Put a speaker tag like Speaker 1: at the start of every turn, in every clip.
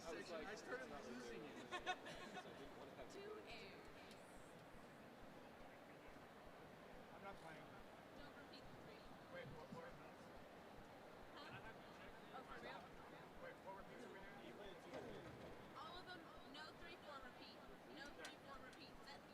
Speaker 1: section. I started losing it.
Speaker 2: Two airs.
Speaker 1: I'm not playing.
Speaker 2: Don't repeat the three.
Speaker 3: Wait, what?
Speaker 2: Huh? Oh, for real?
Speaker 3: Wait, what repeats are we doing?
Speaker 2: All of them, no 3-4 repeat. No 3-4 repeat. Set.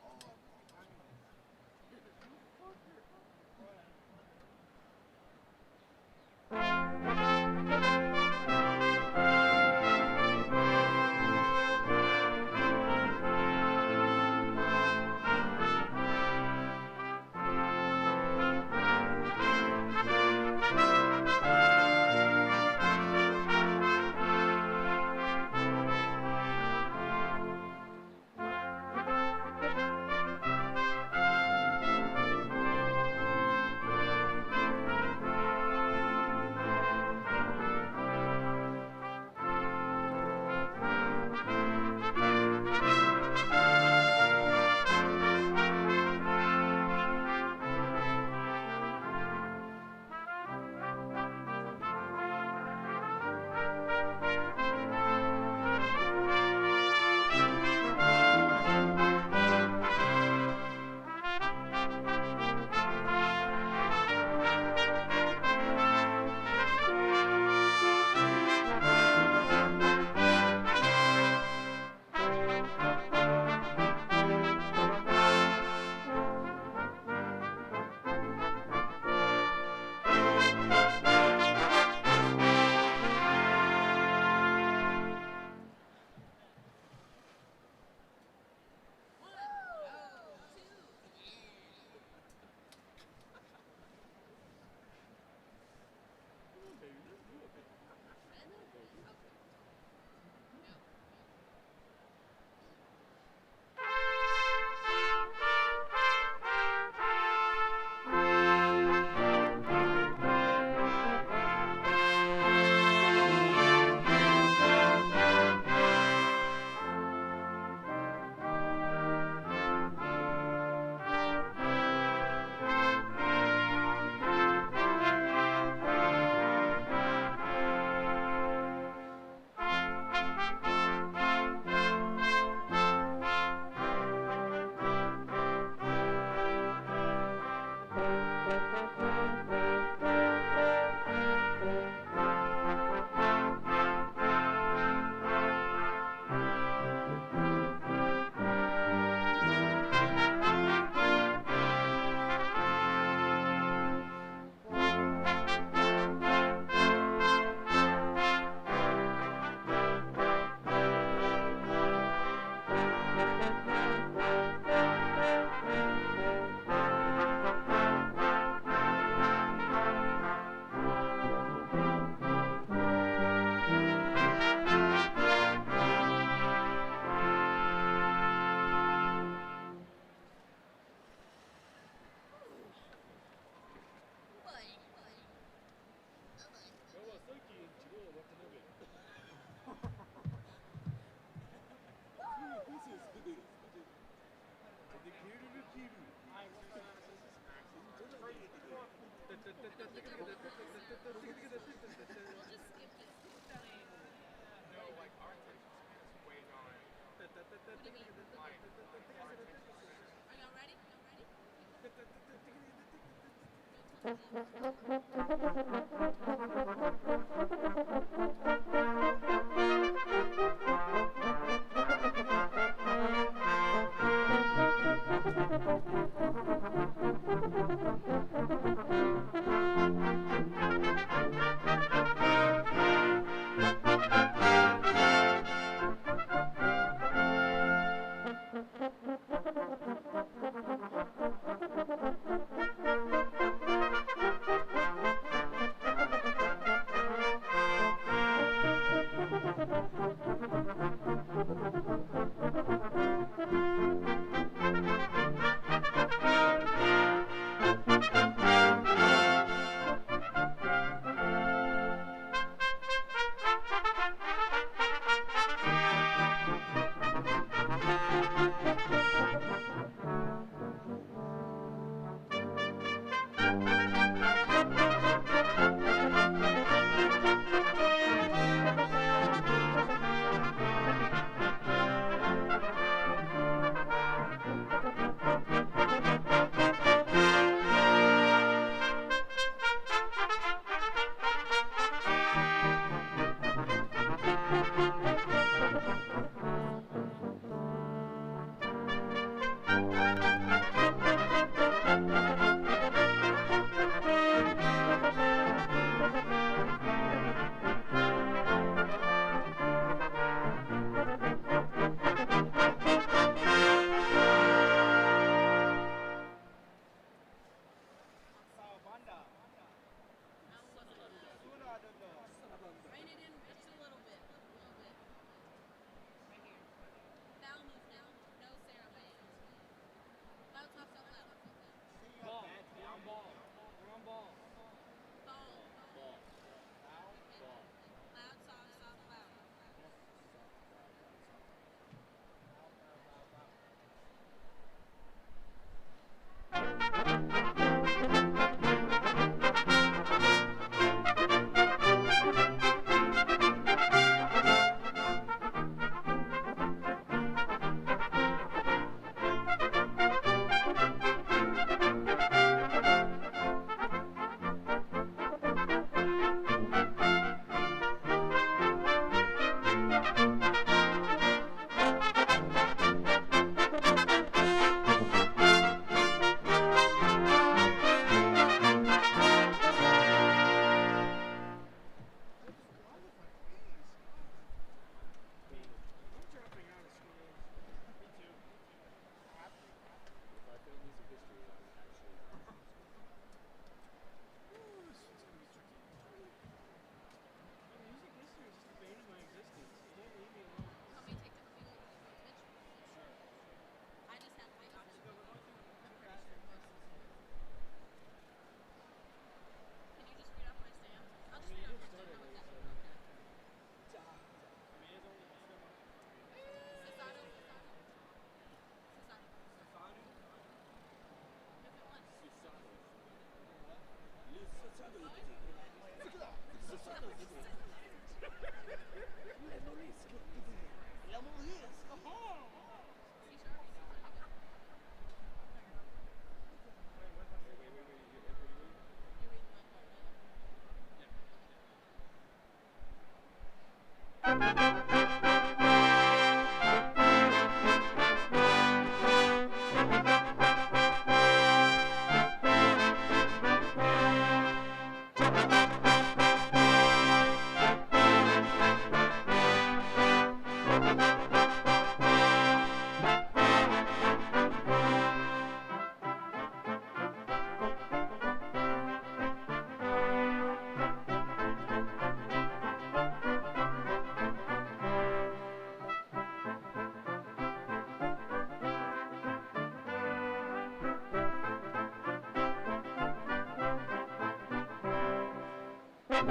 Speaker 1: We should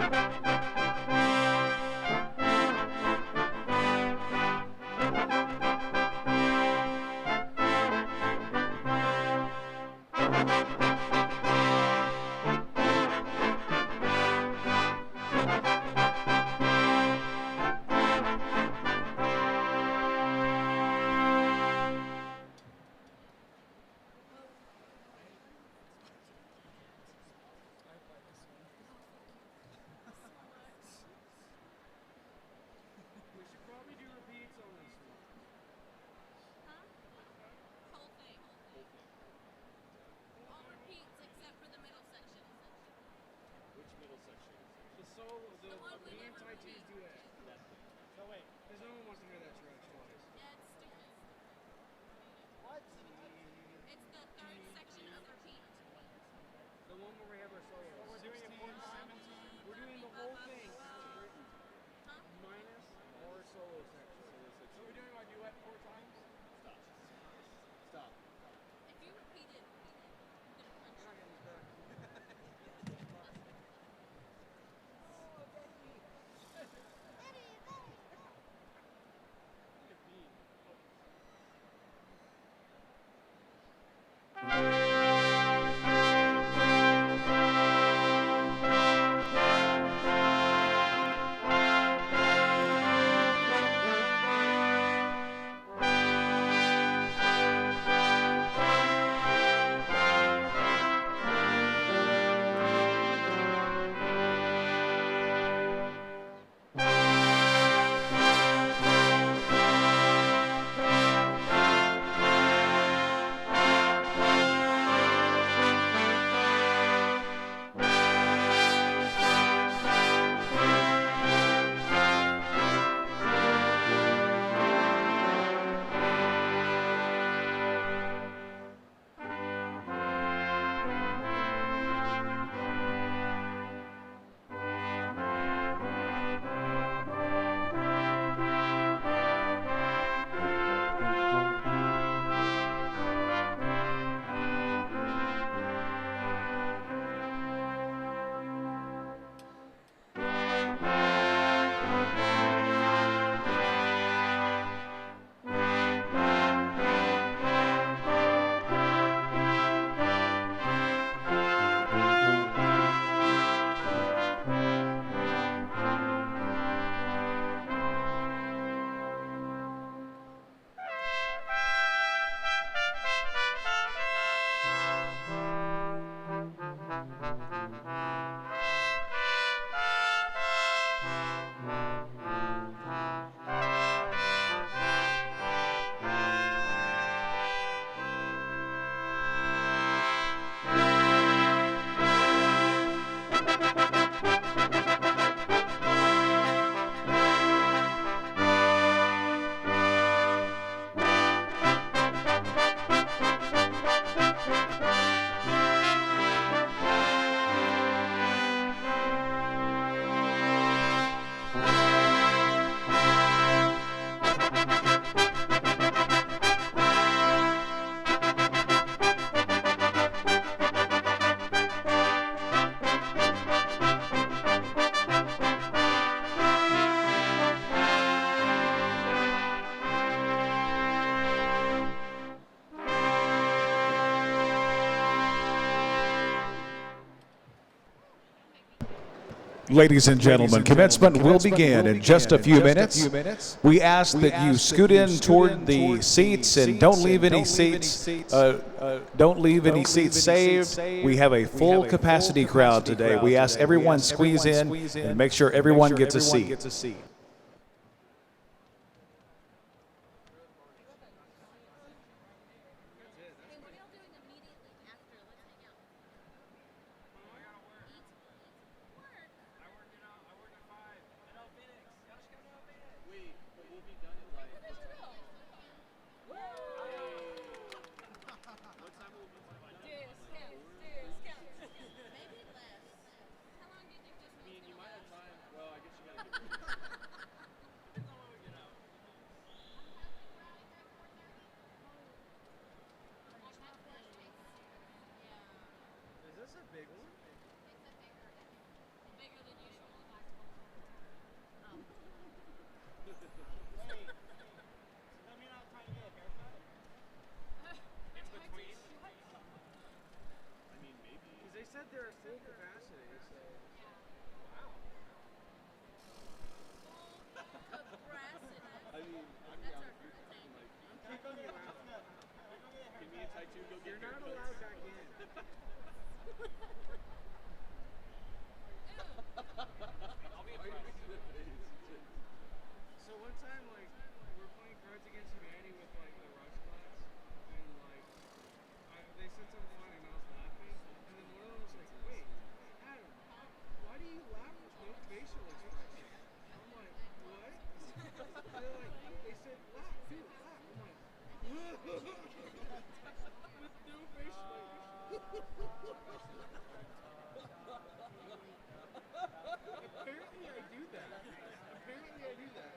Speaker 1: probably do repeats on this one.
Speaker 2: Huh? Whole thing. All repeats except for the middle section.
Speaker 4: Which middle section?
Speaker 1: The solo,
Speaker 2: The one we
Speaker 1: me and
Speaker 2: never
Speaker 1: Tai
Speaker 2: repeat.
Speaker 1: T's duet.
Speaker 4: That thing.
Speaker 1: No, wait, because no one wants to hear that track twice.
Speaker 2: Yeah, it's stupid.
Speaker 1: What?
Speaker 2: It's the third section of repeat.
Speaker 1: The one where we have our solos.
Speaker 3: We're doing it 17.
Speaker 1: We're doing the whole thing.
Speaker 2: Huh?
Speaker 1: Minus our solo section.
Speaker 3: So we're doing my duet 4 times?
Speaker 4: Stop. Stop.
Speaker 2: If you repeat it, I'm gonna punch
Speaker 1: We're not
Speaker 2: you.
Speaker 1: getting this back.
Speaker 5: Ladies and gentlemen, commencement will begin in just a few minutes. We ask that you scoot in toward the seats and don't leave any seats. Don't leave any seats saved. We have a full capacity crowd today. We ask everyone squeeze in and make sure everyone gets a seat.
Speaker 2: Hey, what are y'all doing immediately after Let's Hang Out? Work?
Speaker 3: I work at 5. I know Phoenix. Y'all should come to Phoenix.
Speaker 4: Wait, but we'll be done at like.
Speaker 2: Look at you go.
Speaker 4: What time will we be done?
Speaker 2: Maybe less. How long do you think this
Speaker 4: I mean,
Speaker 2: one's
Speaker 4: you
Speaker 2: gonna
Speaker 4: might have
Speaker 2: last?
Speaker 4: time. Well, I guess you gotta get.
Speaker 1: they're at full capacity, so.
Speaker 4: I mean, I'm
Speaker 2: That's
Speaker 4: down
Speaker 2: our
Speaker 4: with you.
Speaker 2: thing.
Speaker 4: Like,
Speaker 1: Kicking you out.
Speaker 4: give me a tattoo, go get
Speaker 1: You're not
Speaker 4: haircuts.
Speaker 1: allowed back in.
Speaker 3: I'll be impressed.
Speaker 1: So one time, like, we're playing Cards Against Humanity with, like, the Rush class, and, like, they said something funny, and I was laughing, and then one of them was like, wait, Adam, why do you laugh with no facial expression? I'm like, what? They're like, they said, laugh, dude, laugh. I'm like, with no facial Apparently I do that. Apparently I do that.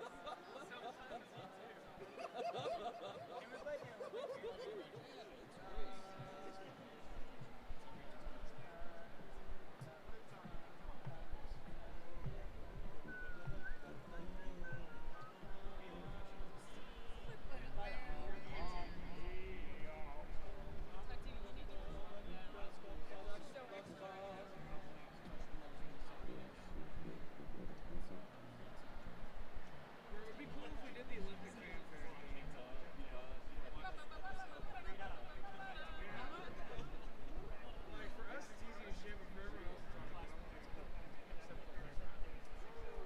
Speaker 1: It would be cool if we did the Olympic fanfare. Like, for us, it's easy as shit, but for everyone else, it's hard.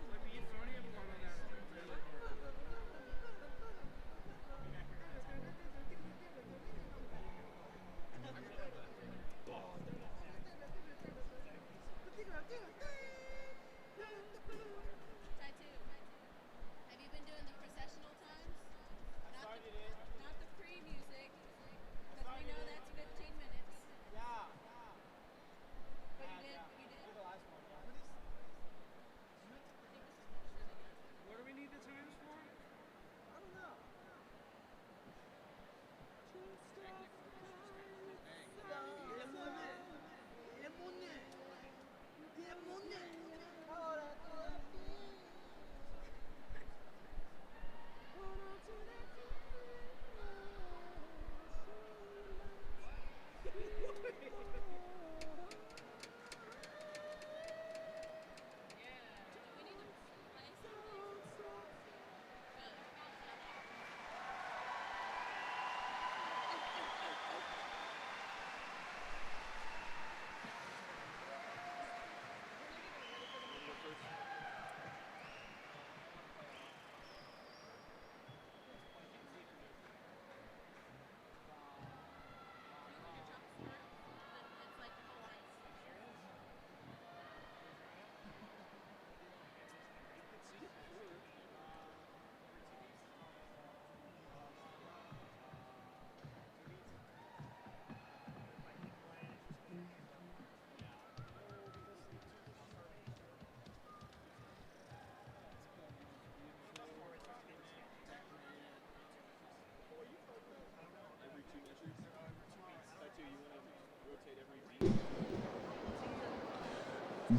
Speaker 1: Like, being funny and part of that is really hard.
Speaker 2: Tattoo. Have you been doing the processional times? Not the pre-music, because we know that's 15 minutes. But you did.
Speaker 1: What do we need the times for?
Speaker 2: We need to play something. It's like Hawaii's.
Speaker 4: Every 2 measures. Tattoo, you want to rotate every beat?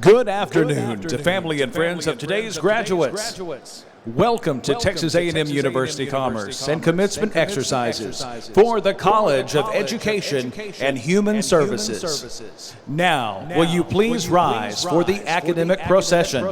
Speaker 5: Good afternoon to family and friends of today's graduates. Welcome to Texas A&M University Commerce and commencement exercises for the College of Education and Human Services. Now, will you please rise for the academic procession?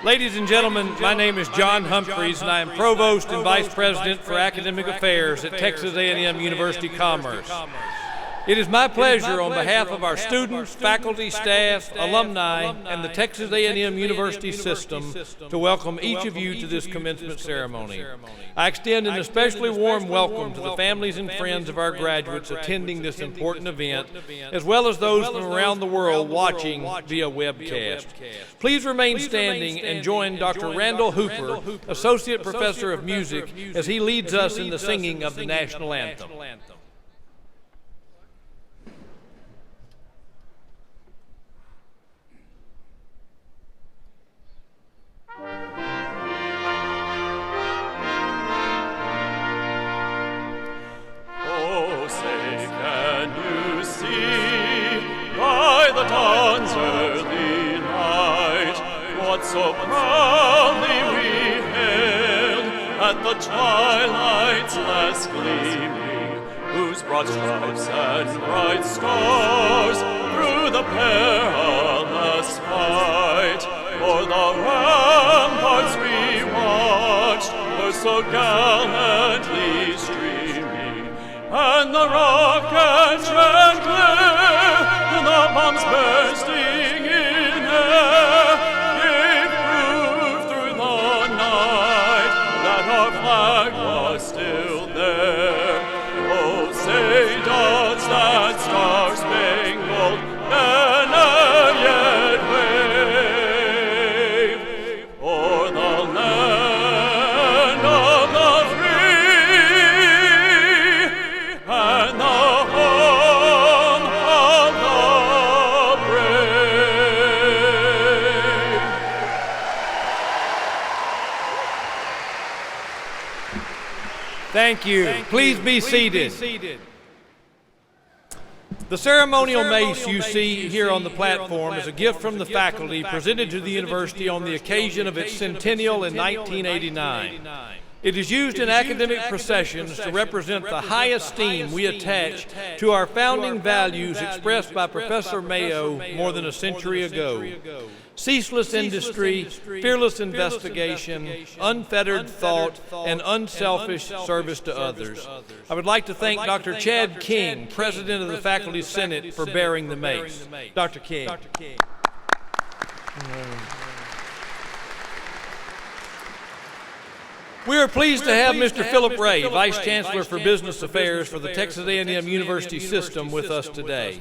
Speaker 6: Ladies and gentlemen, my name is John Humphreys, and I am Provost and Vice President for Academic Affairs at Texas A&M University Commerce. It is my pleasure on behalf of our students, faculty, staff, alumni, and the Texas A&M University system to welcome each of you to this commencement ceremony. I extend an especially warm welcome to the families and friends of our graduates attending this important event, as well as those from around the world watching via webcast. Please remain standing and join Dr. Randall Hooper, Associate Professor of Music, as he leads us in the singing of the national anthem.
Speaker 7: So proudly we hailed at the twilight's last gleaming, whose broad stripes and bright stars through the perilous fight o'er the ramparts we watched were so gallantly streaming, and the rockets red glare and the bombs bursting in air was still there. Oh, say does that star-spangled banner yet wave o'er the land of the free and the home of the brave?
Speaker 6: Thank you. Please be seated. The ceremonial mace you see here on the platform is a gift from the faculty presented to the university on the occasion of its centennial in 1989. It is used in academic processions to represent the high esteem we attach to our founding values expressed by Professor Mayo more than a century ago. Ceaseless industry, fearless investigation, unfettered thought, and unselfish service to others. I would like to thank Dr. Chad King, President of the Faculty Senate, for bearing the mace. Dr. King. We are pleased to have Mr. Philip Ray, Vice Chancellor for Business Affairs for the Texas A&M University System, with us today.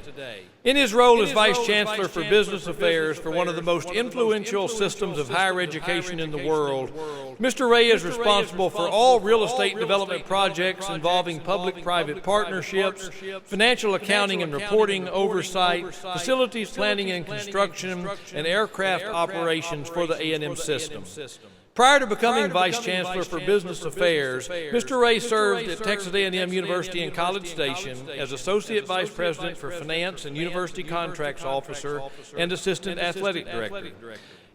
Speaker 6: In his role as Vice Chancellor for Business Affairs for one of the most influential systems of higher education in the world, Mr. Ray is responsible for all real estate development projects involving public-private partnerships, financial accounting and reporting oversight, facilities planning and construction, and aircraft operations for the A&M system. Prior to becoming Vice Chancellor for Business Affairs, Mr. Ray served at Texas A&M University in College Station as Associate Vice President for Finance and University Contracts Officer and Assistant Athletic Director.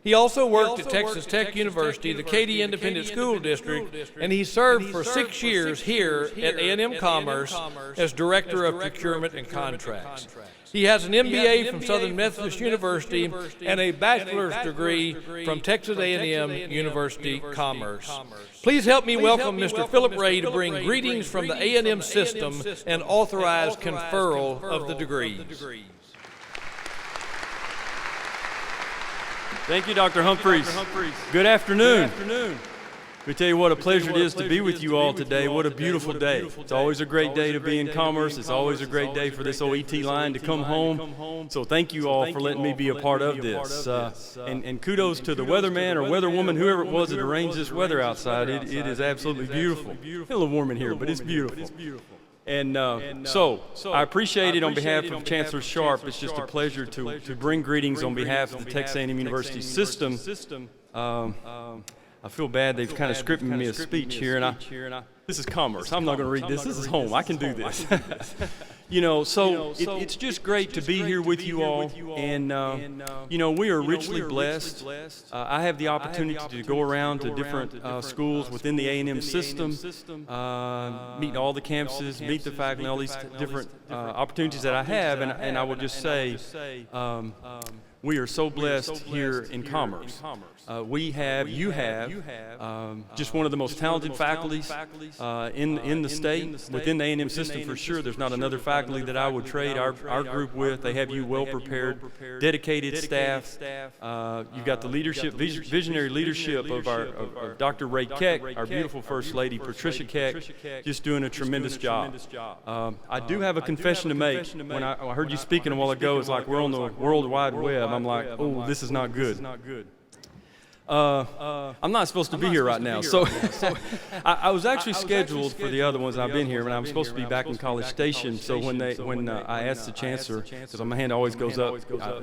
Speaker 6: He also worked at Texas Tech University, the Katy Independent School District, and he served for 6 years here at A&M Commerce as Director of Procurement and Contracts. He has an MBA from Southern Methodist University and a bachelor's degree from Texas A&M University Commerce. Please help me welcome Mr. Philip Ray to bring greetings from the A&M system and authorize conferral of the degrees.
Speaker 8: Thank you, Dr. Humphreys. Good afternoon. Let me tell you what a pleasure it is to be with you all today. What a beautiful day. It's always a great day to be in Commerce. It's always a great day for this OET line to come home. So thank you all for letting me be a part of this. And kudos to the weatherman or weatherwoman, whoever it was that arranged this weather outside. It is absolutely beautiful. It's a little warm in here, but it's beautiful. And so I appreciate it on behalf of Chancellor Sharp. It's just a pleasure to bring greetings on behalf of the Texas A&M University system. I feel bad they've kind of scripted me a speech here, and this is Commerce. I'm not going to read this. This is home. I can do this. It's just great to be here with you all, and we are richly blessed. I have the opportunity to go around to different schools within the A&M system, meet all the campuses, meet the faculty, all these different opportunities that I have, and I will just say, We are so blessed here in Commerce. You have just one of the most talented faculties in the state, within the A&M system for sure. There's not another faculty that I would trade our group with. They have you well prepared, dedicated staff. You've got the leadership, visionary leadership of Dr. Ray Keck, our beautiful First Lady Patricia Keck, just doing a tremendous job. I do have a confession to make. When I heard you speaking a while ago, it's like we're on the World Wide Web. I'm like, oh, this is not good. I'm not supposed to be here right now. So I was actually scheduled for the other ones, and I've been here, and I'm supposed to be back in College Station. So when I asked the chancellor, because my hand always goes up,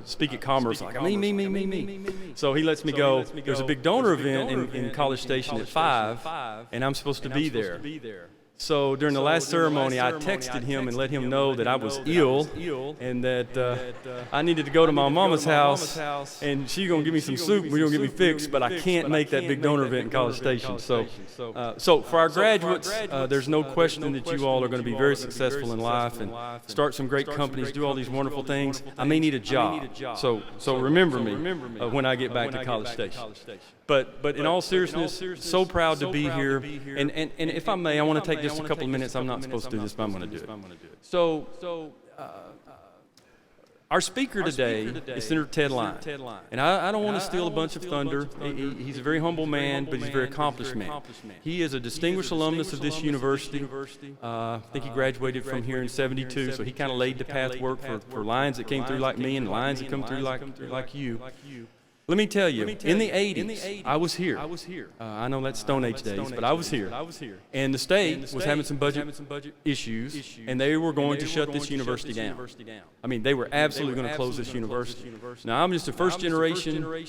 Speaker 8: speak at Commerce, like, me. So he lets me go. There's a big donor event in College Station at 5, and I'm supposed to be there. So during the last ceremony, I texted him and let him know that I was ill and that I needed to go to my mama's house, and she's going to give me some soup, we're going to get me fixed, but I can't make that big donor event in College Station. So for our graduates, there's no question that you all are going to be very successful in life and start some great companies, do all these wonderful things. I may need a job, so remember me when I get back to College Station. But in all seriousness, so proud to be here. And if I may, I want to take just a couple of minutes. I'm not supposed to do this, but I'm going to do it. So our speaker today is Senator Ted Lyon. And I don't want to steal a bunch of thunder. He's a very humble man, but he's a very accomplished man. He is a distinguished alumnus of this university. I think he graduated from here in '72, so he kind of laid the pathwork for Lions that came through like me and Lions that come through like you. Let me tell you, in the 80s, I was here. I know that's Stone Age days, but I was here. And the state was having some budget issues, and they were going to shut this university down. I mean, they were absolutely going to close this university. Now, I'm just a first generation,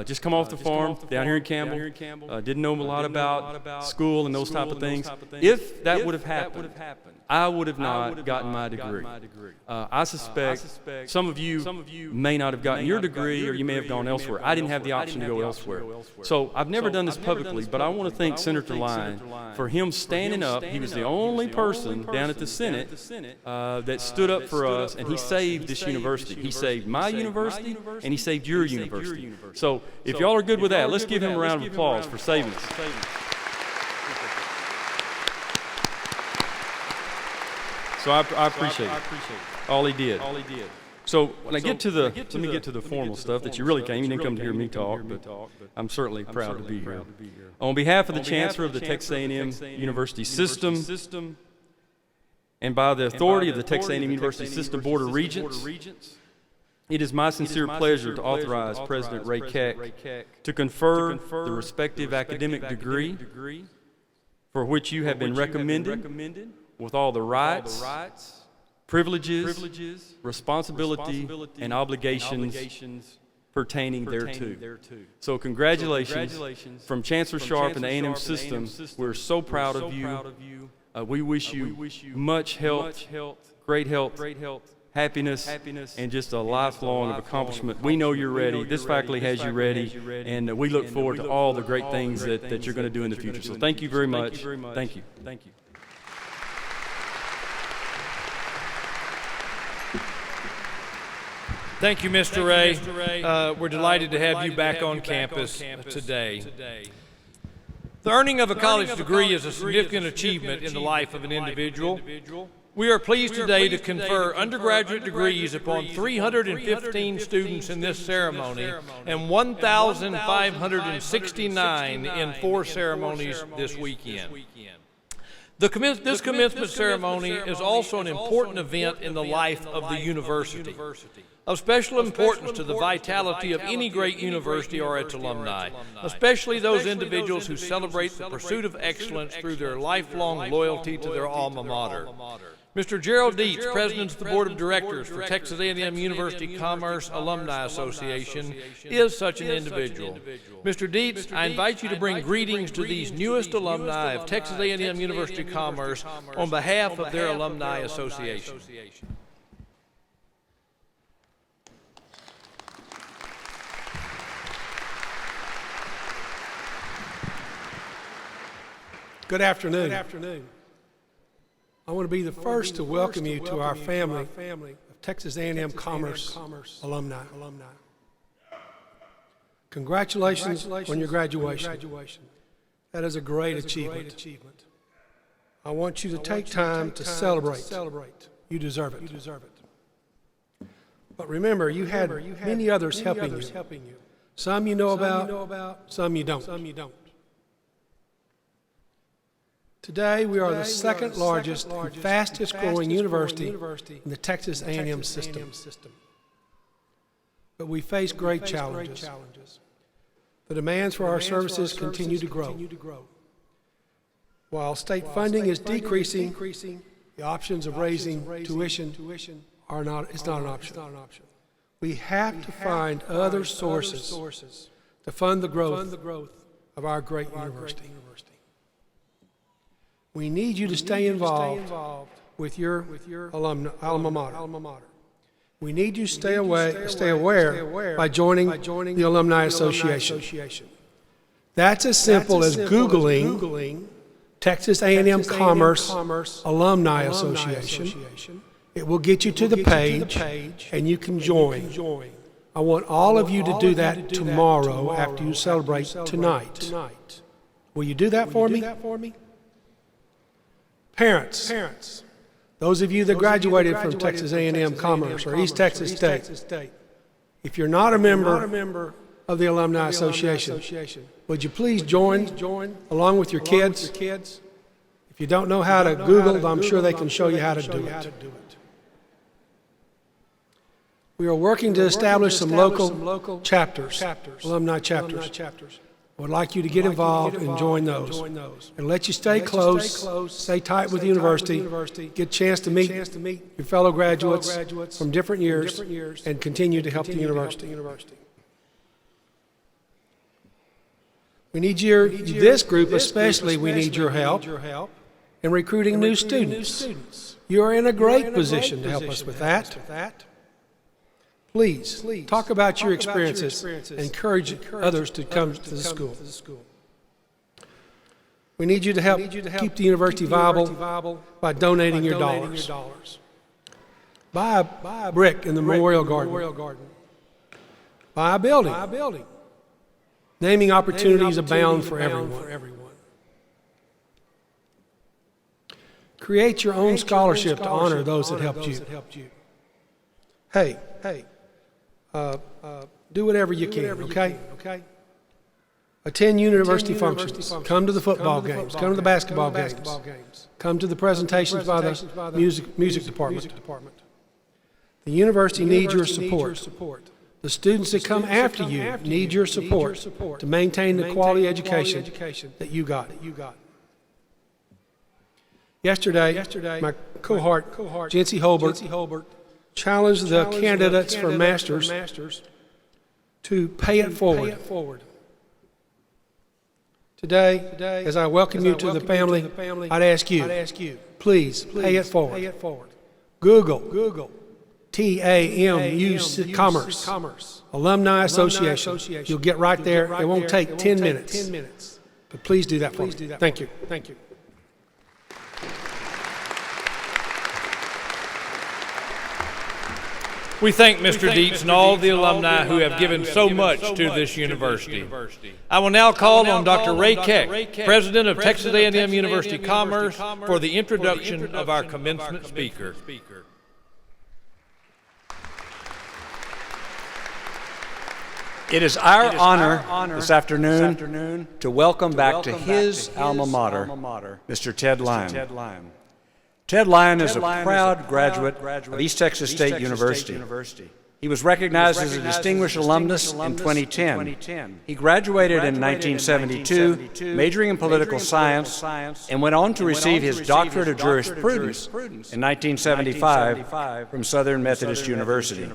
Speaker 8: just come off the farm down here in Campbell, didn't know a lot about school and those type of things. If that would have happened, I would have not gotten my degree. I suspect some of you may not have gotten your degree, or you may have gone elsewhere. I didn't have the option to go elsewhere. So I've never done this publicly, but I want to thank Senator Lyon for him standing up. He was the only person down at the Senate that stood up for us, and he saved this university. He saved my university, and he saved your university. So if y'all are good with that, let's give him a round of applause for saving us. So I appreciate it. All he did. So when I get to let me get to the formal stuff that you really came. You didn't come to hear me talk, but I'm certainly proud to be here. On behalf of the Chancellor of the Texas A&M University System, and by the authority of the Texas A&M University System Board of Regents, it is my sincere pleasure to authorize President Ray Keck to confer the respective academic degree for which you have been recommended with all the rights, privileges, responsibility, and obligations pertaining thereto. So congratulations from Chancellor Sharp and the A&M system. We're so proud of you. We wish you much health, great health, happiness, and just a lifelong of accomplishment. We know you're ready. This faculty has you ready, and we look forward to all the great things that you're going to do in the future. So thank you very much. Thank you.
Speaker 6: Thank you, Mr. Ray. We're delighted to have you back on campus today. The earning of a college degree is a significant achievement in the life of an individual. We are pleased today to confer undergraduate degrees upon 315 students in this ceremony and 1,569 in 4 ceremonies this weekend. This commencement ceremony is also an important event in the life of the university. Of special importance to the vitality of any great university are its alumni, especially those individuals who celebrate the pursuit of excellence through their lifelong loyalty to their alma mater. Mr. Gerald Dietz, President of the Board of Directors for Texas A&M University Commerce Alumni Association, is such an individual. Mr. Dietz, I invite you to bring greetings to these newest alumni of Texas A&M University Commerce on behalf of their Alumni Association.
Speaker 9: Good afternoon. I want to be the first to welcome you to our family of Texas A&M Commerce alumni. Congratulations on your graduation. That is a great achievement. I want you to take time to celebrate. You deserve it. But remember, you had many others helping you. Some you know about, some you don't. Today, we are the second largest and fastest growing university in the Texas A&M system. But we face great challenges. The demands for our services continue to grow. While state funding is decreasing, the options of raising tuition is not an option. We have to find other sources to fund the growth of our great university. We need you to stay involved with your alma mater. We need you to stay aware by joining the Alumni Association. That's as simple as Googling Texas A&M Commerce Alumni Association. It will get you to the page, and you can join. I want all of you to do that tomorrow after you celebrate tonight. Will you do that for me? Parents, those of you that graduated from Texas A&M Commerce or East Texas State, if you're not a member of the Alumni Association, would you please join along with your kids? If you don't know how to Google, I'm sure they can show you how to do it. We are working to establish some local chapters, alumni chapters. I would like you to get involved and join those. And let you stay close, stay tight with the university, get a chance to meet your fellow graduates from different years, and continue to help the university. We need this group especially, we need your help in recruiting new students. You are in a great position to help us with that. Please, talk about your experiences and encourage others to come to the school. We need you to help keep the university viable by donating your dollars. Buy a brick in the Memorial Garden. Buy a building. Naming opportunities abound for everyone. Create your own scholarship to honor those that helped you. Hey, do whatever you can, okay? Attend university functions. Come to the football games. Come to the basketball games. Come to the presentations by the music department. The university needs your support. The students that come after you need your support to maintain the quality education that you got. Yesterday, my cohort, Jency Holbert, challenged the candidates for masters to pay it forward. Today, as I welcome you to the family, I'd ask you, please pay it forward. Google TAMU Commerce Alumni Association. You'll get right there. It won't take 10 minutes. But please do that for me. Thank you.
Speaker 6: We thank Mr. Dietz and all the alumni who have given so much to this university. I will now call on Dr. Ray Keck, President of Texas A&M University Commerce, for the introduction of our commencement speaker.
Speaker 10: It is our honor this afternoon to welcome back to his alma mater, Mr. Ted Lyon. Ted Lyon is a proud graduate of East Texas State University. He was recognized as a distinguished alumnus in 2010. He graduated in 1972, majoring in political science, and went on to receive his doctorate of jurisprudence in 1975 from Southern Methodist University.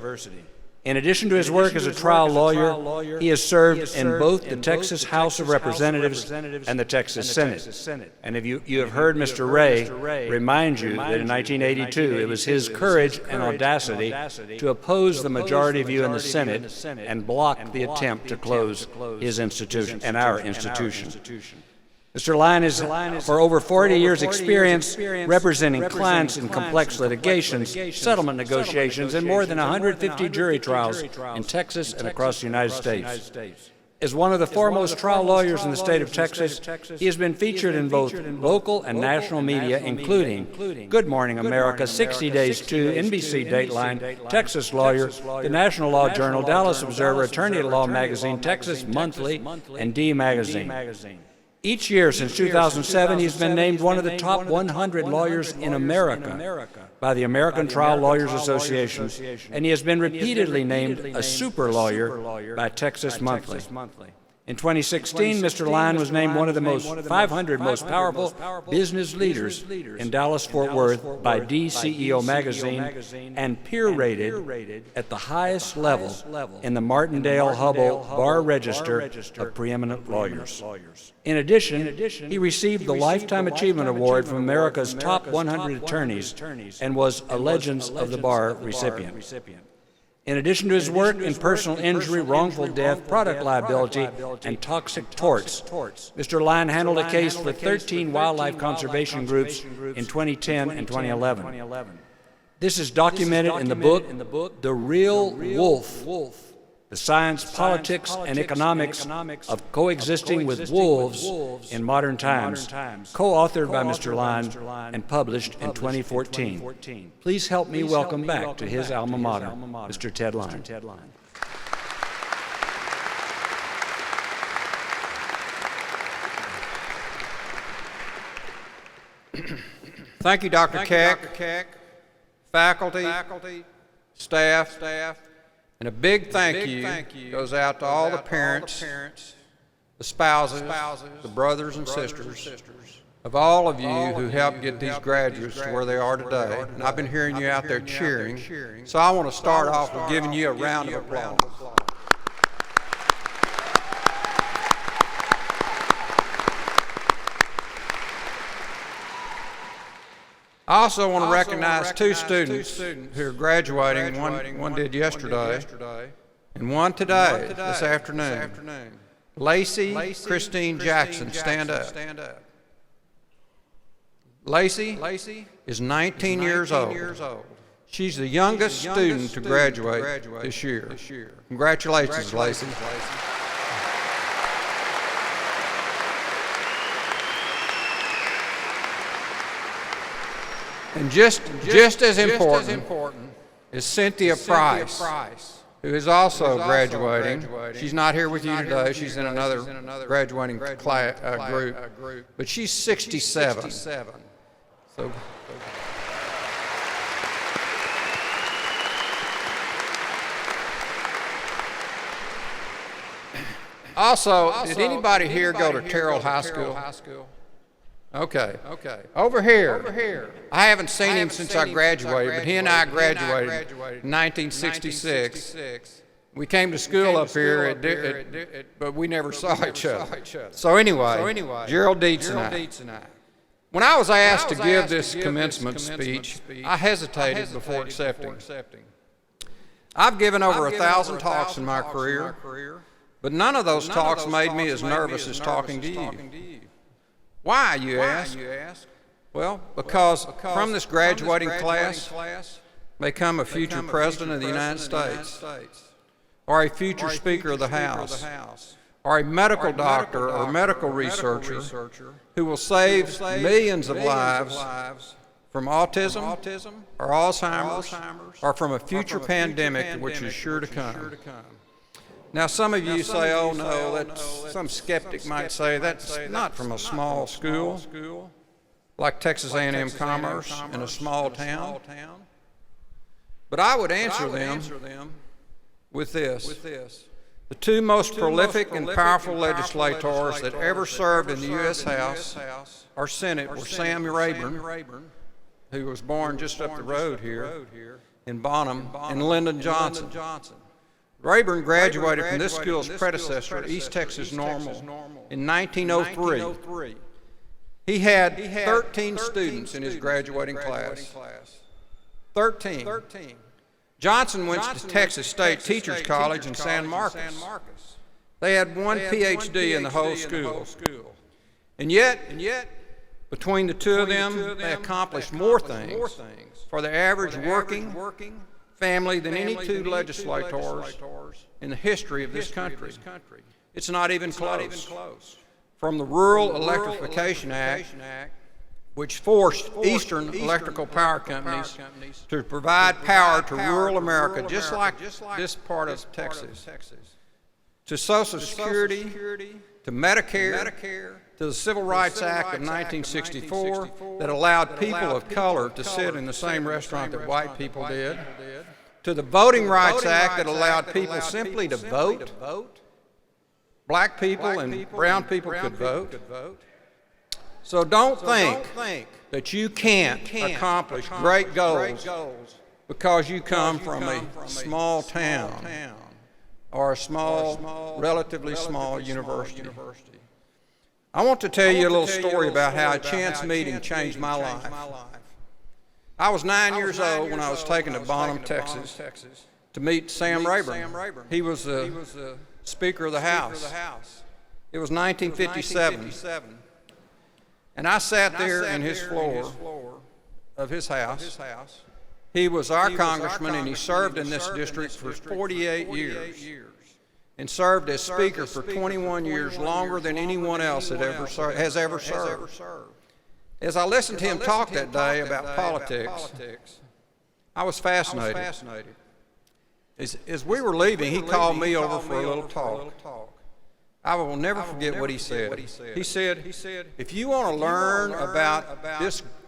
Speaker 10: In addition to his work as a trial lawyer, he has served in both the Texas House of Representatives and the Texas Senate. And if you have heard Mr. Ray remind you that in 1982 it was his courage and audacity to oppose the majority view in the Senate and block the attempt to close his institution and our institution. Mr. Lyon is, for over 40 years' experience representing clients in complex litigations, settlement negotiations, and more than 150 jury trials in Texas and across the United States. As one of the foremost trial lawyers in the state of Texas, he has been featured in both local and national media, including Good Morning America, 60 Days 2, NBC Dateline, Texas Lawyer, the National Law Journal, Dallas Observer, Attorney at Law Magazine, Texas Monthly, and D Magazine. Each year since 2007, he's been named one of the top 100 lawyers in America by the American Trial Lawyers Association, and he has been repeatedly named a super lawyer by Texas Monthly. In 2016, Mr. Line was named one of the 500 most powerful business leaders in Dallas-Fort Worth by DCEO magazine and peer-rated at the highest level in the Martindale-Hubbell Bar Register of Preeminent Lawyers. In addition, he received the Lifetime Achievement Award from America's top 100 attorneys and was a Legends of the Bar recipient. In addition to his work in personal injury, wrongful death, product liability, and toxic torts, Mr. Line handled a case for 13 wildlife conservation groups in 2010 and 2011. This is documented in the book, The Real Wolf, The Science, Politics, and Economics of Coexisting with Wolves in Modern Times, co-authored by Mr. Line and published in 2014. Please help me welcome back to his alma mater, Mr. Ted Line.
Speaker 11: Thank you, Dr. Keck, faculty, staff, and a big thank you goes out to all the parents, the spouses, the brothers and sisters of all of you who helped get these graduates to where they are today. And I've been hearing you out there cheering, so I want to start off with giving you a round of applause. I also want to recognize two students who are graduating. One did yesterday, and one today, this afternoon. Lacey Christine Jackson, stand up. Lacey is 19 years old. She's the youngest student to graduate this year. Congratulations, Lacey. And just as important is Cynthia Price, who is also graduating. She's not here with you today. She's in another graduating group, but she's 67. So. Also, did anybody here go to Terrell High School? Okay. Over here. I haven't seen him since I graduated, but he and I graduated in 1966. We came to school up here, but we never saw each other. So anyway, Gerald Dietz and I. When I was asked to give this commencement speech, I hesitated before accepting. I've given over 1,000 talks in my career, but none of those talks made me as nervous as talking to you. Why, you ask? Well, because from this graduating class may come a future president of the United States, or a future Speaker of the House, or a medical doctor or medical researcher who will save millions of lives from autism or Alzheimer's or from a future pandemic which is sure to come. Now, some of you say, oh no, some skeptic might say that's not from a small school like Texas A&M Commerce in a small town. But I would answer them with this. The two most prolific and powerful legislators that ever served in the U.S. House or Senate were Sam Rayburn, who was born just up the road here in Bonham, and Lyndon Johnson. Rayburn graduated from this school's predecessor, East Texas Normal, in 1903. He had 13 students in his graduating class. 13. Johnson went to Texas State Teachers College in San Marcos. They had one PhD in the whole school. And yet, between the two of them, they accomplished more things for the average working family than any two legislators in the history of this country. It's not even close. From the Rural Electrification Act, which forced Eastern electrical power companies to provide power to rural America, just like this part of Texas, to Social Security, to Medicare, to the Civil Rights Act of 1964 that allowed people of color to sit in the same restaurant that white people did, to the Voting Rights Act that allowed people simply to vote. Black people and brown people could vote. So don't think that you can't accomplish great goals because you come from a small town or a small, relatively small university. I want to tell you a little story about how a chance meeting changed my life. I was 9 years old when I was taken to Bonham, Texas, to meet Sam Rayburn. He was the Speaker of the House. It was 1957. And I sat there in his floor of his house. He was our congressman, and he served in this district for 48 years and served as Speaker for 21 years, longer than anyone else has ever served. As I listened to him talk that day about politics, I was fascinated. As we were leaving, he called me over for a little talk. I will never forget what he said. He said, if you want to learn about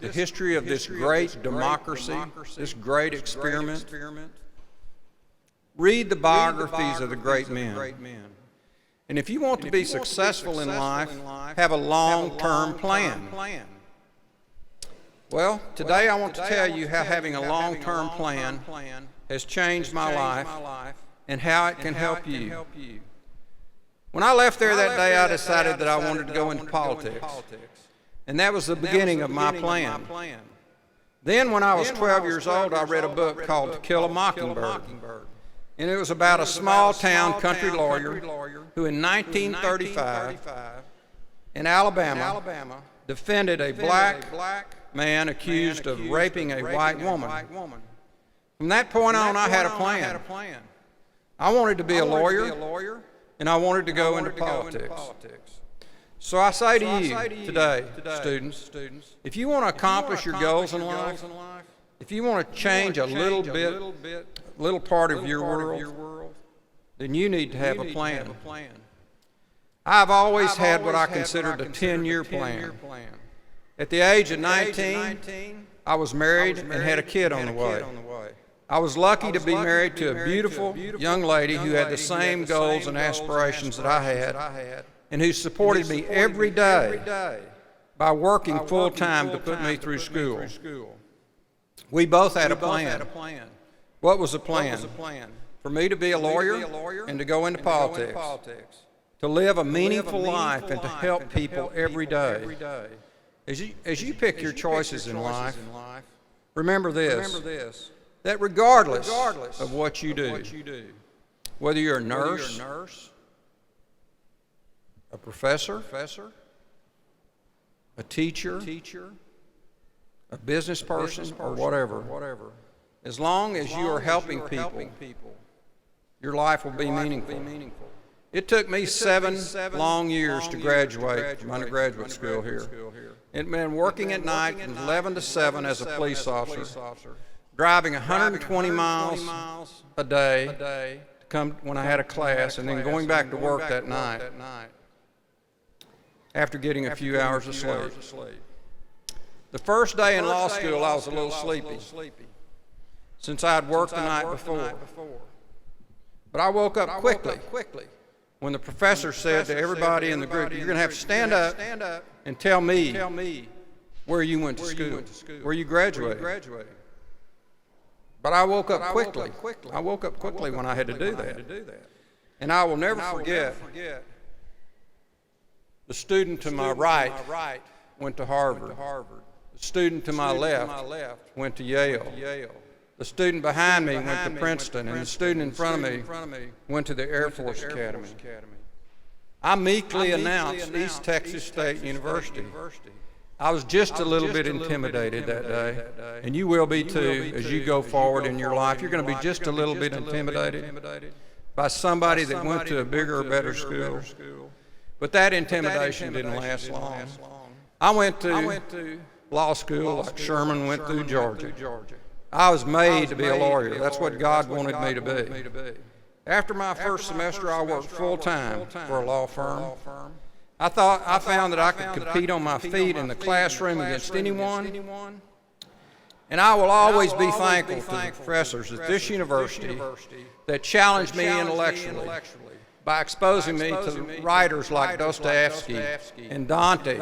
Speaker 11: the history of this great democracy, this great experiment, read the biographies of the great men. And if you want to be successful in life, have a long-term plan. Well, today I want to tell you how having a long-term plan has changed my life and how it can help you. When I left there that day, I decided that I wanted to go into politics. And that was the beginning of my plan. Then when I was 12 years old, I read a book called To Kill a Mockingbird. And it was about a small-town country lawyer who in 1935 in Alabama defended a black man accused of raping a white woman. From that point on, I had a plan. I wanted to be a lawyer, and I wanted to go into politics. So I say to you today, students, if you want to accomplish your goals in life, if you want to change a little part of your world, then you need to have a plan. I've always had what I considered a 10-year plan. At the age of 19, I was married and had a kid on the way. I was lucky to be married to a beautiful young lady who had the same goals and aspirations that I had, and who supported me every day by working full-time to put me through school. We both had a plan. What was the plan? For me to be a lawyer and to go into politics, to live a meaningful life and to help people every day. As you pick your choices in life, remember this, that regardless of what you do, whether you're a nurse, a professor, a teacher, a business person, or whatever, as long as you are helping people, your life will be meaningful. It took me 7 long years to graduate from undergraduate school here. It meant working at night from 11 to 7 as a police officer, driving 120 miles a day to come when I had a class, and then going back to work that night after getting a few hours of sleep. The first day in law school, I was a little sleepy since I had worked the night before. But I woke up quickly when the professor said to everybody in the group, you're going to have to stand up and tell me where you went to school, where you graduated. But I woke up quickly. I woke up quickly when I had to do that. And I will never forget the student to my right went to Harvard. The student to my left went to Yale. The student behind me went to Princeton, and the student in front of me went to the Air Force Academy. I meekly announced East Texas State University. I was just a little bit intimidated that day, and you will be too as you go forward in your life. You're going to be just a little bit intimidated. by somebody that went to a bigger or better school. But that intimidation didn't last long. I went to law school like Sherman went through Georgia. I was made to be a lawyer. That's what God wanted me to be. After my first semester, I worked full-time for a law firm. I found that I could compete on my feet in the classroom against anyone. And I will always be thankful to the professors at this university that challenged me intellectually by exposing me to writers like Dostoevsky and Dante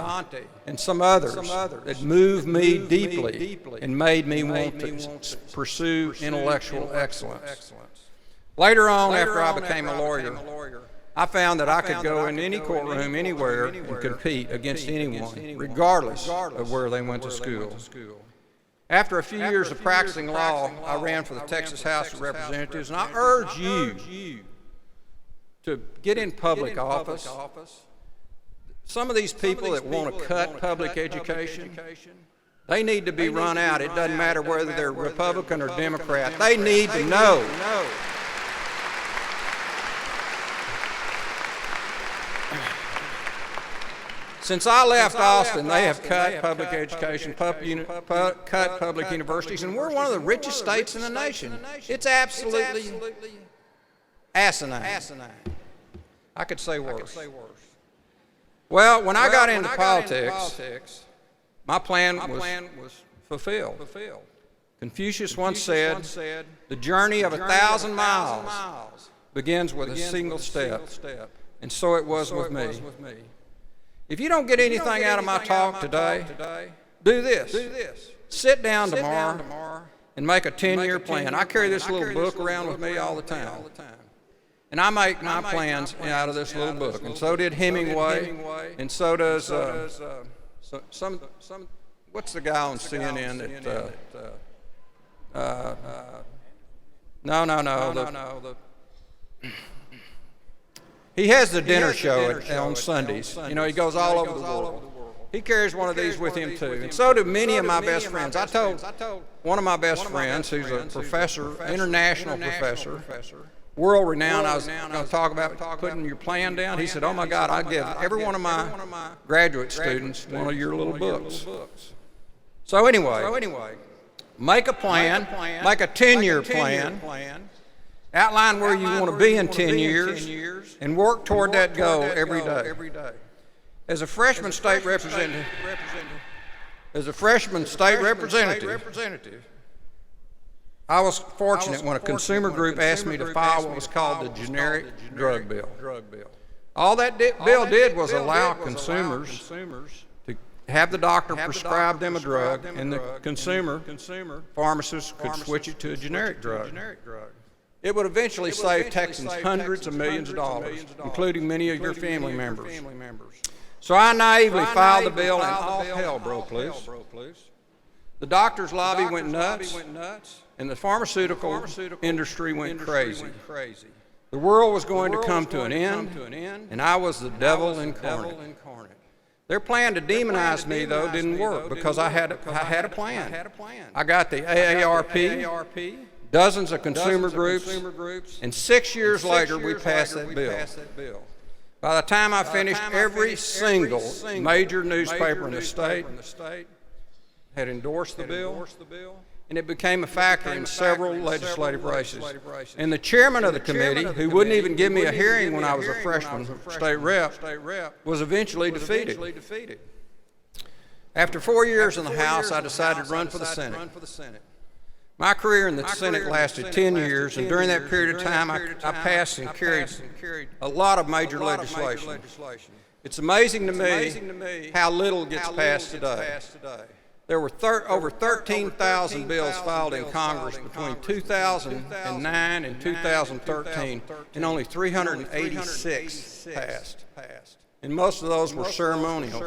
Speaker 11: and some others that moved me deeply and made me want to pursue intellectual excellence. Later on, after I became a lawyer, I found that I could go in any courtroom anywhere and compete against anyone, regardless of where they went to school. After a few years of practicing law, I ran for the Texas House of Representatives, and I urge you to get in public office. Some of these people that want to cut public education, they need to be run out. It doesn't matter whether they're Republican or Democrat. They need to know. Since I left Austin, they have cut public education, cut public universities, and we're one of the richest states in the nation. It's absolutely asinine. I could say worse. Well, when I got into politics, my plan was fulfilled. Confucius once said, "The journey of 1,000 miles begins with a single step," and so it was with me. If you don't get anything out of my talk today, do this. Sit down tomorrow and make a 10-year plan. I carry this little book around with me all the time. And I make my plans out of this little book. And so did Hemingway, and so does what's the guy on CNN that he has the dinner show on Sundays. You know, he goes all over the world. He carries one of these with him too. And so do many of my best friends. I told one of my best friends, who's a professor, international professor, world renowned, I was going to talk about putting your plan down. He said, "Oh my God, I give every one of my graduate students one of your little books." So anyway, make a plan, make a 10-year plan. Outline where you want to be in 10 years and work toward that goal every day. As a freshman state representative, I was fortunate when a consumer group asked me to file what was called the generic drug bill. All that bill did was allow consumers to have the doctor prescribe them a drug, and the pharmacist could switch it to a generic drug. It would eventually save Texans hundreds of millions of dollars, including many of your family members. So I naively filed the bill, and all hell broke loose. The doctor's lobby went nuts, and the pharmaceutical industry went crazy. The world was going to come to an end, and I was the devil incarnate. Their plan to demonize me, though, didn't work because I had a plan. I got the AARP, dozens of consumer groups, and 6 years later we passed that bill. By the time I finished, every single major newspaper in the state had endorsed the bill, and it became a factor in several legislative races. And the chairman of the committee, who wouldn't even give me a hearing when I was a freshman state rep, was eventually defeated. After 4 years in the House, I decided to run for the Senate. My career in the Senate lasted 10 years, and during that period of time, I passed and carried a lot of major legislation. It's amazing to me how little gets passed today. There were over 13,000 bills filed in Congress between 2009 and 2013, and only 386 passed. And most of those were ceremonial,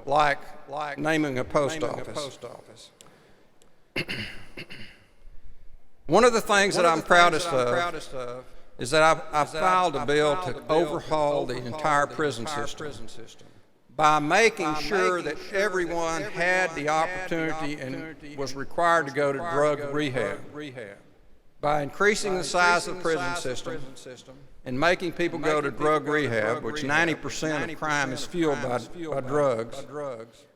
Speaker 11: like naming a post office. One of the things that I'm proudest of is that I filed a bill to overhaul the entire prison system by making sure that everyone had the opportunity and was required to go to drug rehab. by increasing the size of the prison system and making people go to drug rehab, which 90% of crime is fueled by drugs,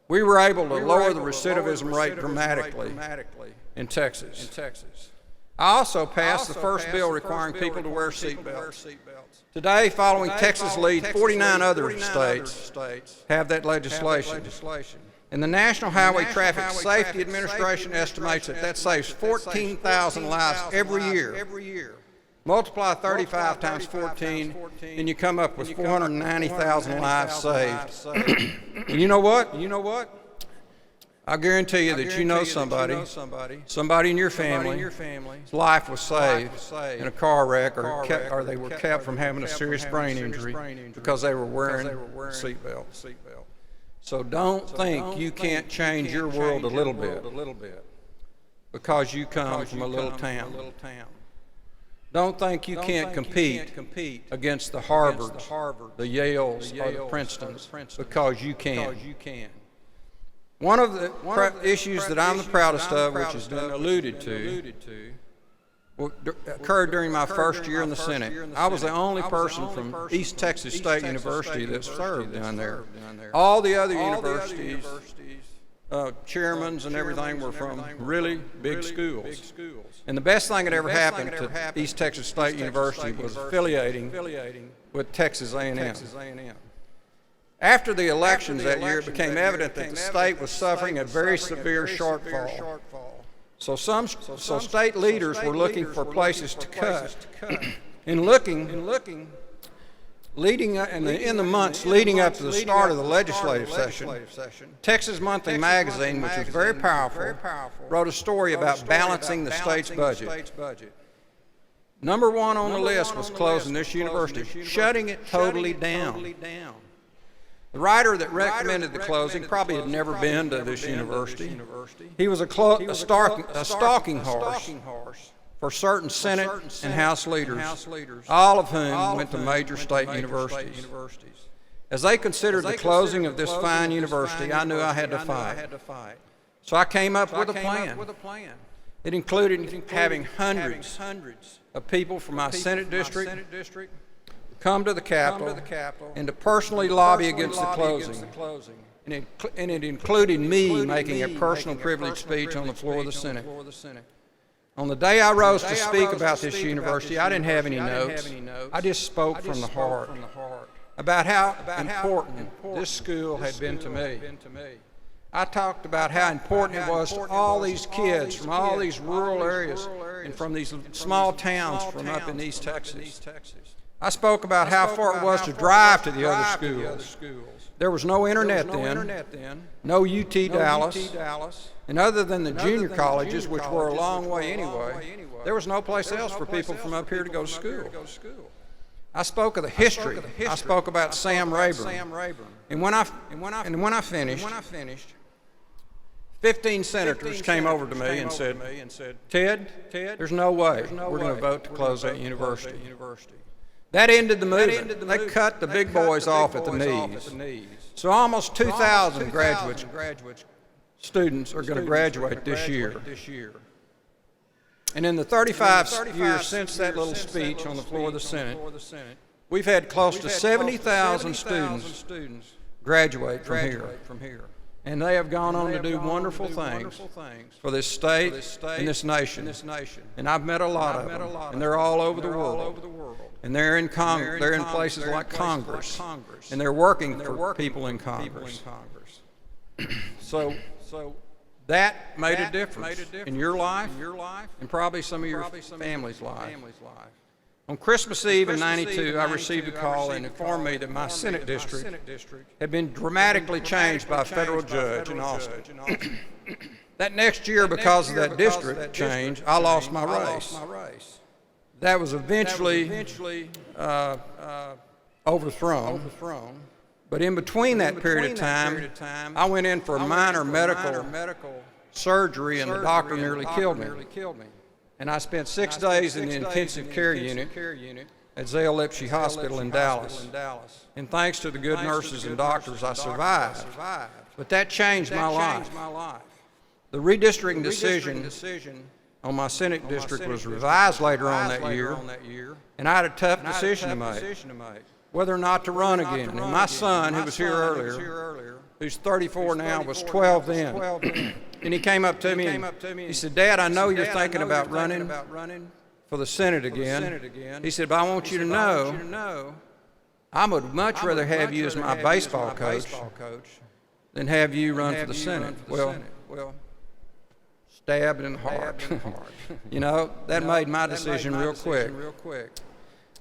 Speaker 11: we were able to lower the recidivism rate dramatically in Texas. I also passed the first bill requiring people to wear seatbelts. Today, following Texas' lead, 49 other states have that legislation. And the National Highway Traffic Safety Administration estimates that saves 14,000 lives every year. Multiply 35 times 14, and you come up with 490,000 lives saved. And you know what? I guarantee you that you know somebody in your family's life was saved in a car wreck, or they were kept from having a serious brain injury because they were wearing a seatbelt. So don't think you can't change your world a little bit because you come from a little town. Don't think you can't compete against the Harvards, the Yales, or the Princetons because you can. One of the issues that I'm the proudest of, which has been alluded to, occurred during my first year in the Senate. I was the only person from East Texas State University that served down there. All the other universities, chairmans and everything were from really big schools. And the best thing that ever happened to East Texas State University was affiliating with Texas A&M. After the elections that year, it became evident that the state was suffering a very severe shortfall. So state leaders were looking for places to cut. In the months leading up to the start of the legislative session, Texas Monthly Magazine, which was very powerful, wrote a story about balancing the state's budget. Number one on the list was closing this university, shutting it totally down. The writer that recommended the closing probably had never been to this university. He was a stalking horse for certain Senate and House leaders, all of whom went to major state universities. As they considered the closing of this fine university, I knew I had to fight. So I came up with a plan. It included having hundreds of people from my Senate district come to the Capitol and to personally lobby against the closing. And it included me making a personal privilege speech on the floor of the Senate. On the day I rose to speak about this university, I didn't have any notes. I just spoke from the heart about how important this school had been to me. I talked about how important it was to all these kids from all these rural areas and from these small towns from up in East Texas. I spoke about how far it was to drive to the other schools. There was no internet then, no UT Dallas, and other than the junior colleges, which were a long way anyway, there was no place else for people from up here to go to school. I spoke of the history. I spoke about Sam Rayburn. And when I finished, 15 senators came over to me and said, Ted, there's no way we're going to vote to close that university. That ended the movement. They cut the big boys off at the knees. So almost 2,000 graduate students are going to graduate this year. And in the 35 years since that little speech on the floor of the Senate, we've had close to 70,000 students graduate from here. And they have gone on to do wonderful things for this state and this nation. And I've met a lot of them, and they're all over the world. And they're in places like Congress, and they're working for people in Congress. So that made a difference in your life and probably some of your family's life. On Christmas Eve in '92, I received a call and informed me that my Senate district had been dramatically changed by a federal judge in Austin. That next year, because of that district change, I lost my race. That was eventually overthrown. But in between that period of time, I went in for a minor medical surgery, and the doctor nearly killed me. And I spent 6 days in the intensive care unit at Zale Lipsey Hospital in Dallas. And thanks to the good nurses and doctors, I survived. But that changed my life. The redistricting decision on my Senate district was revised later on that year, and I had a tough decision to make, whether or not to run again. And my son, who was here earlier, who's 34 now, was 12 then. And he came up to me and he said, "Dad, I know you're thinking about running for the Senate again." He said, "But I want you to know, I would much rather have you as my baseball coach than have you run for the Senate." Well, stabbed in the heart. You know, that made my decision real quick.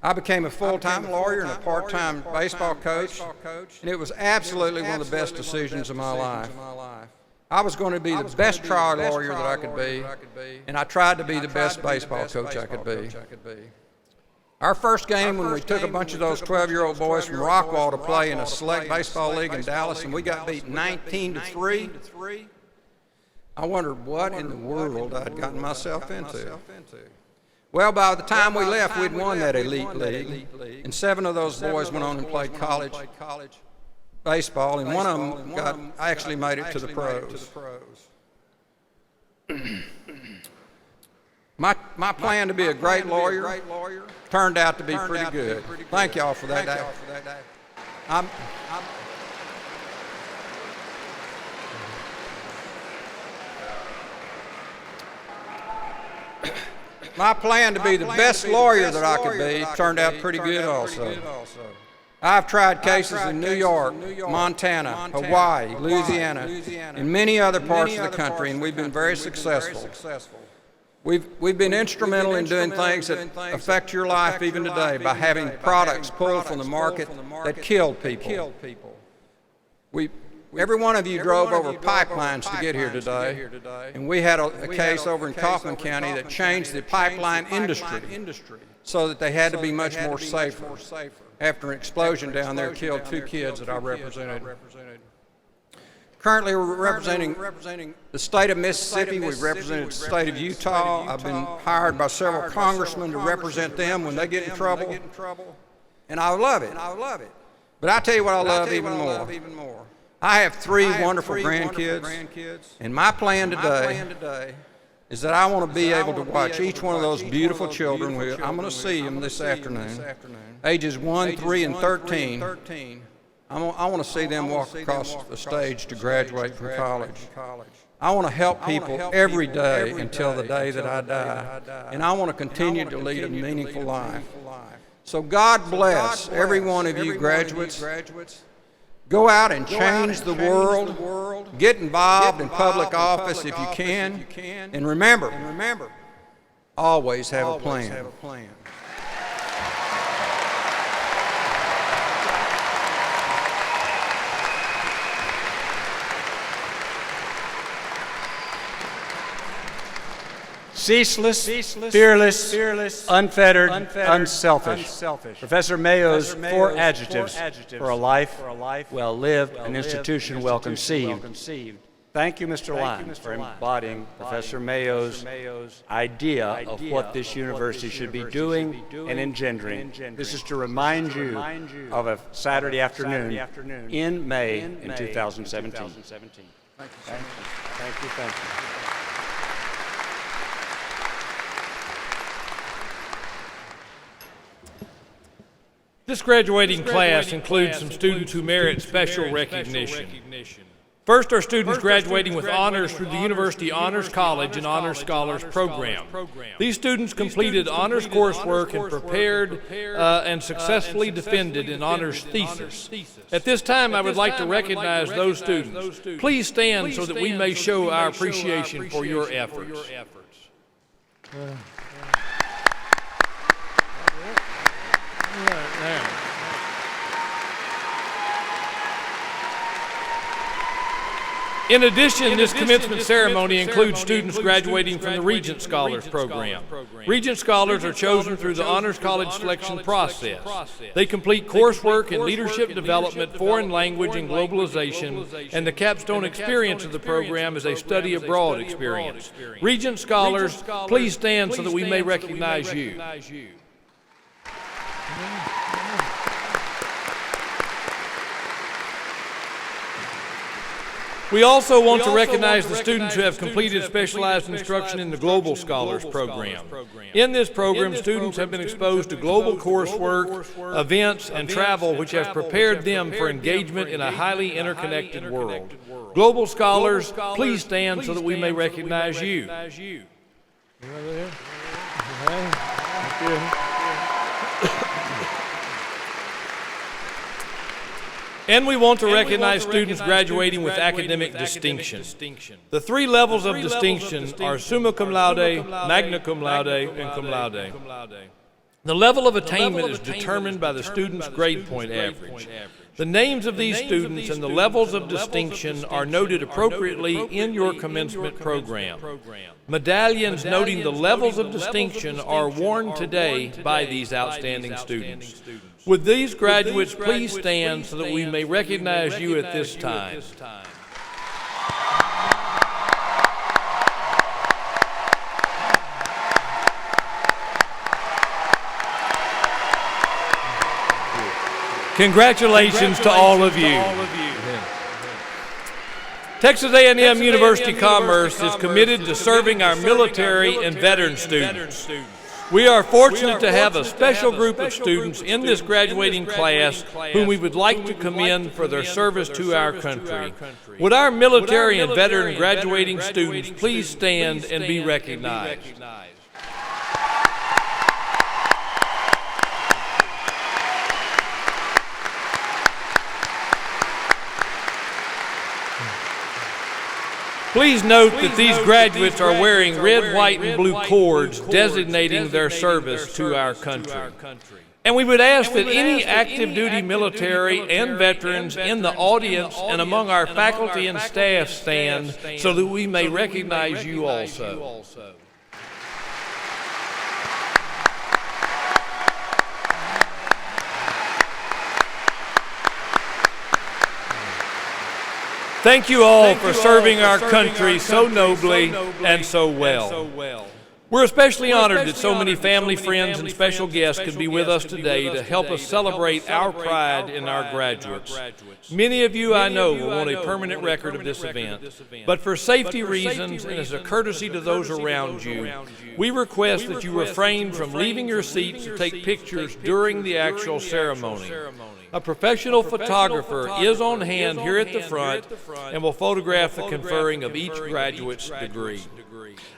Speaker 11: I became a full-time lawyer and a part-time baseball coach, and it was absolutely one of the best decisions of my life. I was going to be the best trial lawyer that I could be, and I tried to be the best baseball coach I could be. Our first game, when we took a bunch of those 12-year-old boys from Rockwall to play in a select baseball league in Dallas, and we got beat 19-3, I wondered what in the world I'd gotten myself into. Well, by the time we left, we'd won that elite league, and 7 of those boys went on and played college baseball, and one of them actually made it to the pros. My plan to be a great lawyer turned out to be pretty good. Thank y'all for that. My plan to be the best lawyer that I could be turned out pretty good also. I've tried cases in New York, Montana, Hawaii, Louisiana, and many other parts of the country, and we've been very successful. We've been instrumental in doing things that affect your life even today by having products pulled from the market that killed people. Every one of you drove over pipelines to get here today, and we had a case over in Kaufman County that changed the pipeline industry so that they had to be much more safer after an explosion down there killed 2 kids that I represented. Currently, we're representing the state of Mississippi. We've represented the state of Utah. I've been hired by several congressmen to represent them when they get in trouble, and I love it. But I tell you what I love even more. I have 3 wonderful grandkids, and my plan today is that I want to be able to watch each one of those beautiful children. I'm going to see them this afternoon, ages 1, 3, and 13. I want to see them walk across the stage to graduate from college. I want to help people every day until the day that I die, and I want to continue to lead a meaningful life. So God bless every one of you graduates. Go out and change the world. Get involved in public office if you can. And remember, always have a plan.
Speaker 10: Ceaseless, fearless, unfettered, unselfish. Professor Mayo's 4 adjectives for a life well lived, an institution well conceived. Thank you, Mr. Lyon, for embodying Professor Mayo's idea of what this university should be doing and engendering. This is to remind you of a Saturday afternoon in May in 2017. Thank you.
Speaker 6: This graduating class includes some students who merit special recognition. First are students graduating with honors through the University Honors College and Honors Scholars Program. These students completed honors coursework and prepared and successfully defended an honors thesis. At this time, I would like to recognize those students. Please stand so that we may show our appreciation for your efforts. In addition, this commencement ceremony includes students graduating from the Regent Scholars Program. Regent Scholars are chosen through the Honors College selection process. They complete coursework in leadership development, foreign language, and globalization, and the capstone experience of the program is a study abroad experience. Regent Scholars, please stand so that we may recognize you. We also want to recognize the students who have completed specialized instruction in the Global Scholars Program. In this program, students have been exposed to global coursework, events, and travel which have prepared them for engagement in a highly interconnected world. Global Scholars, please stand so that we may recognize you. And we want to recognize students graduating with academic distinction. The three levels of distinction are summa cum laude, magna cum laude, and cum laude. The level of attainment is determined by the student's grade point average. The names of these students and the levels of distinction are noted appropriately in your commencement program. Medallions noting the levels of distinction are worn today by these outstanding students. Would these graduates please stand so that we may recognize you at this time? Congratulations to all of you. Texas A&M University Commerce is committed to serving our military and veteran students. We are fortunate to have a special group of students in this graduating class whom we would like to commend for their service to our country. Would our military and veteran graduating students please stand and be recognized? Please note that these graduates are wearing red, white, and blue cords designating their service to our country. And we would ask that any active duty military and veterans in the audience and among our faculty and staff stand so that we may recognize you also. Thank you all for serving our country so nobly and so well. We're especially honored that so many family, friends, and special guests could be with us today to help us celebrate our pride in our graduates. Many of you, I know, will want a permanent record of this event, but for safety reasons and as a courtesy to those around you, we request that you refrain from leaving your seats to take pictures during the actual ceremony. A professional photographer is on hand here at the front and will photograph the conferring of each graduate's degree.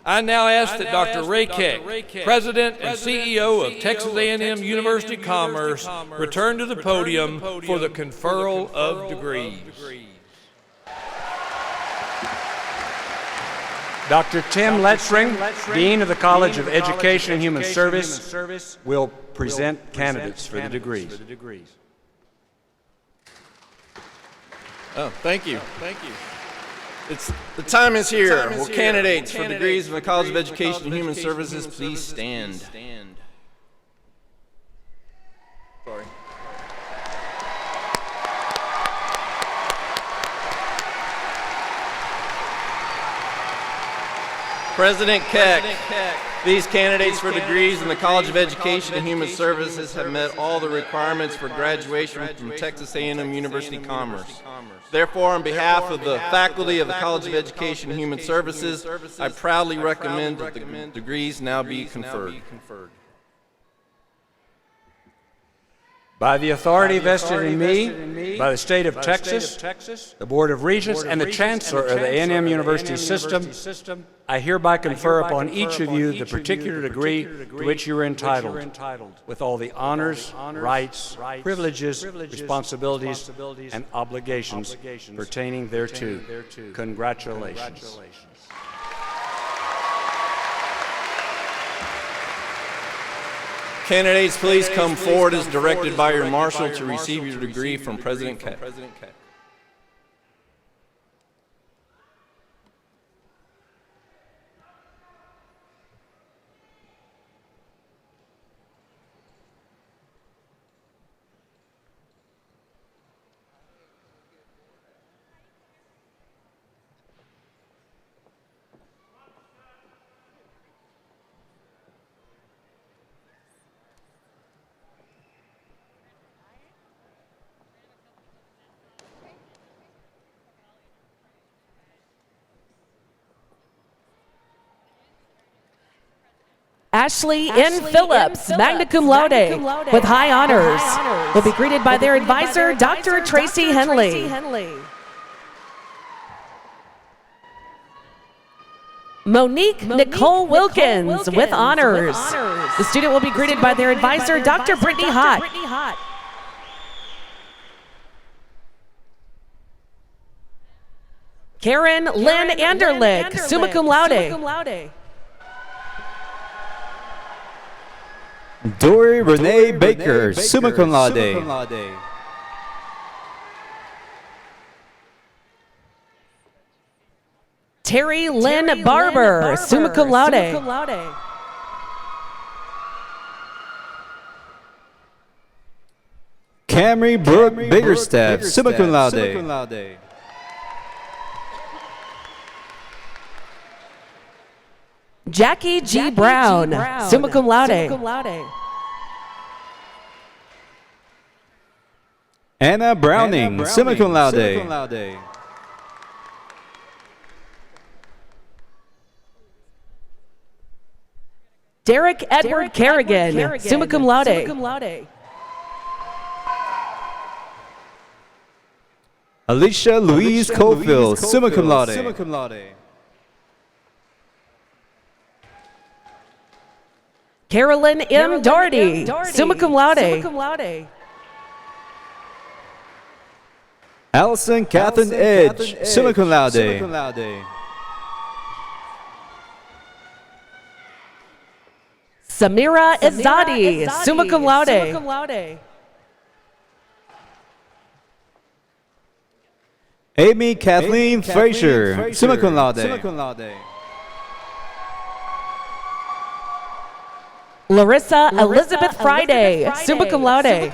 Speaker 6: I now ask that Dr. Ray Keck, President and CEO of Texas A&M University Commerce, return to the podium for the conferral of degrees.
Speaker 10: Dr. Tim Letzring, Dean of the College of Education and Human Service, will present candidates for the degrees.
Speaker 12: Oh, thank you. Thank you. The time is here. Will candidates for degrees from the College of Education and Human Services please stand? Sorry. President Keck, these candidates for degrees in the College of Education and Human Services have met all the requirements for graduation from Texas A&M University Commerce. Therefore, on behalf of the faculty of the College of Education and Human Services, I proudly recommend that the degrees now be conferred.
Speaker 10: By the authority vested in me by the state of Texas, the Board of Regents, and the Chancellor of the A&M University System, I hereby confer upon each of you the particular degree to which you are entitled, with all the honors, rights, privileges, responsibilities, and obligations pertaining thereto. Congratulations.
Speaker 12: Candidates, please come forward as directed by your marshal to receive your degree from President Keck.
Speaker 13: Ashley N. Phillips, magna cum laude, with high honors, will be greeted by their advisor, Dr. Tracy Henley. Monique Nicole Wilkins, with honors. The student will be greeted by their advisor, Dr. Brittany Hott. Karen Lynn Anderlich, summa cum laude.
Speaker 14: Dory Renee Baker, summa cum laude.
Speaker 13: Terry Lynn Barber, summa cum laude.
Speaker 14: Camry Brooke Biggerstaff, summa cum laude.
Speaker 13: Jackie G. Brown, summa cum laude.
Speaker 14: Anna Browning, summa cum laude.
Speaker 13: Derek Edward Kerrigan, summa cum laude.
Speaker 14: Alicia Louise Cofield, summa cum laude.
Speaker 13: Carolyn M. Doherty, summa cum laude.
Speaker 14: Allison Catherine Edge, summa cum laude.
Speaker 13: Samira Izzadi, summa cum laude.
Speaker 14: Amy Kathleen Frazier, summa cum laude.
Speaker 13: Larissa Elizabeth Friday, summa cum laude.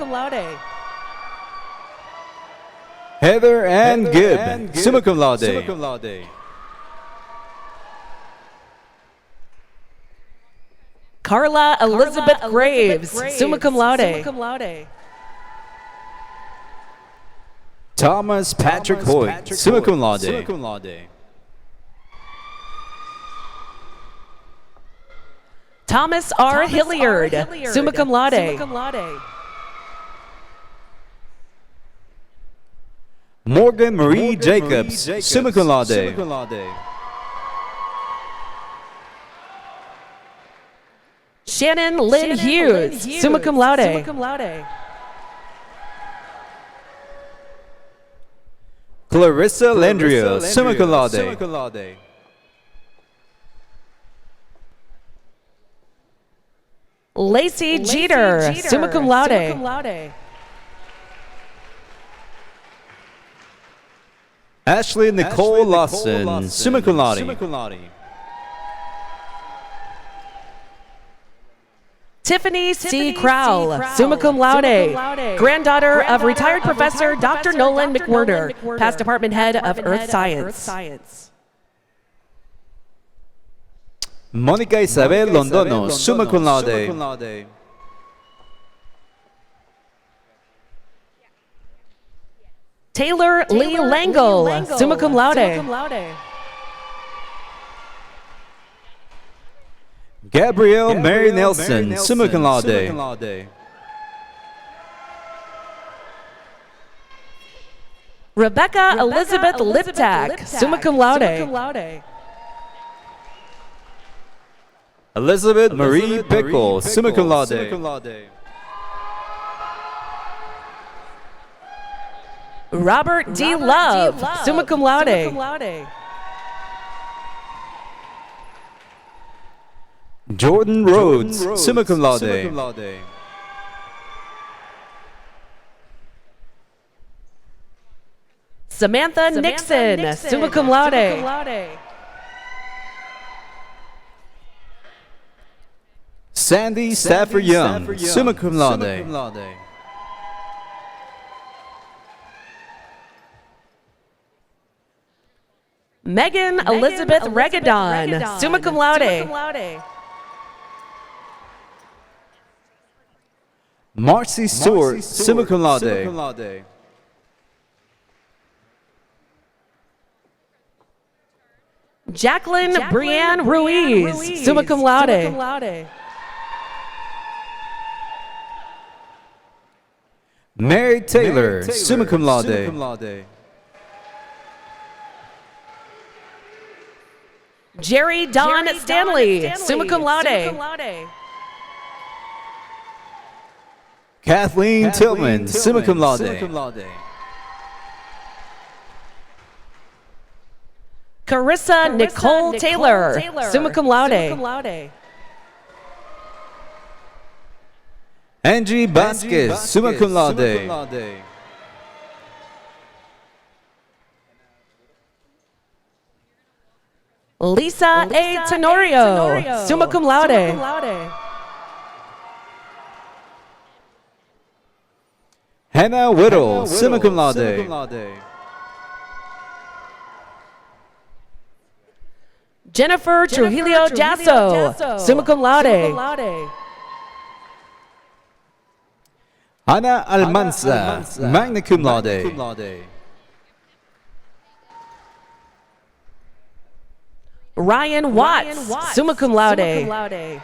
Speaker 14: Heather Ann Gibb, summa cum laude.
Speaker 13: Carla Elizabeth Graves, summa cum laude.
Speaker 14: Thomas Patrick Hoyt, summa cum laude.
Speaker 13: Thomas R. Hilliard, summa cum laude.
Speaker 14: Morgan Marie Jacobs, summa cum laude.
Speaker 13: Shannon Lynn Hughes, summa cum laude.
Speaker 14: Clarissa Landrio, summa cum laude.
Speaker 13: Lacey Jeter, summa cum laude.
Speaker 14: Ashley Nicole Lawson, summa cum laude.
Speaker 13: Tiffany C. Crowell, summa cum laude, granddaughter of retired professor Dr. Nolan McWhirter, past department head of Earth Science.
Speaker 14: Monica Isabel Londono, summa cum laude.
Speaker 13: Taylor Lee Langle, summa cum laude.
Speaker 14: Gabrielle Mary Nelson, summa cum laude.
Speaker 13: Rebecca Elizabeth Liptak, summa cum laude.
Speaker 14: Elizabeth Marie Pickle, summa cum laude.
Speaker 13: Robert D. Love, summa cum laude.
Speaker 14: Jordan Rhodes, summa cum laude.
Speaker 13: Samantha Nixon, summa cum laude.
Speaker 14: Sandy Stafford Young, summa cum laude.
Speaker 13: Megan Elizabeth Regadon, summa cum laude.
Speaker 14: Marcy Stewart, summa cum laude.
Speaker 13: Jacqueline Brianne Ruiz, summa cum laude.
Speaker 14: Mary Taylor, summa cum laude.
Speaker 13: Jerry Don Stanley, summa cum laude.
Speaker 14: Kathleen Tillman, summa cum laude.
Speaker 13: Carissa Nicole Taylor, summa cum laude.
Speaker 14: Angie Vasquez, summa cum laude.
Speaker 13: Lisa A. Tenorio, summa cum laude.
Speaker 14: Hannah Whittle, summa cum laude.
Speaker 13: Jennifer Trujillo Jasso, summa cum laude.
Speaker 14: Ana Almanza, magna cum laude.
Speaker 13: Ryan Watts, summa cum laude.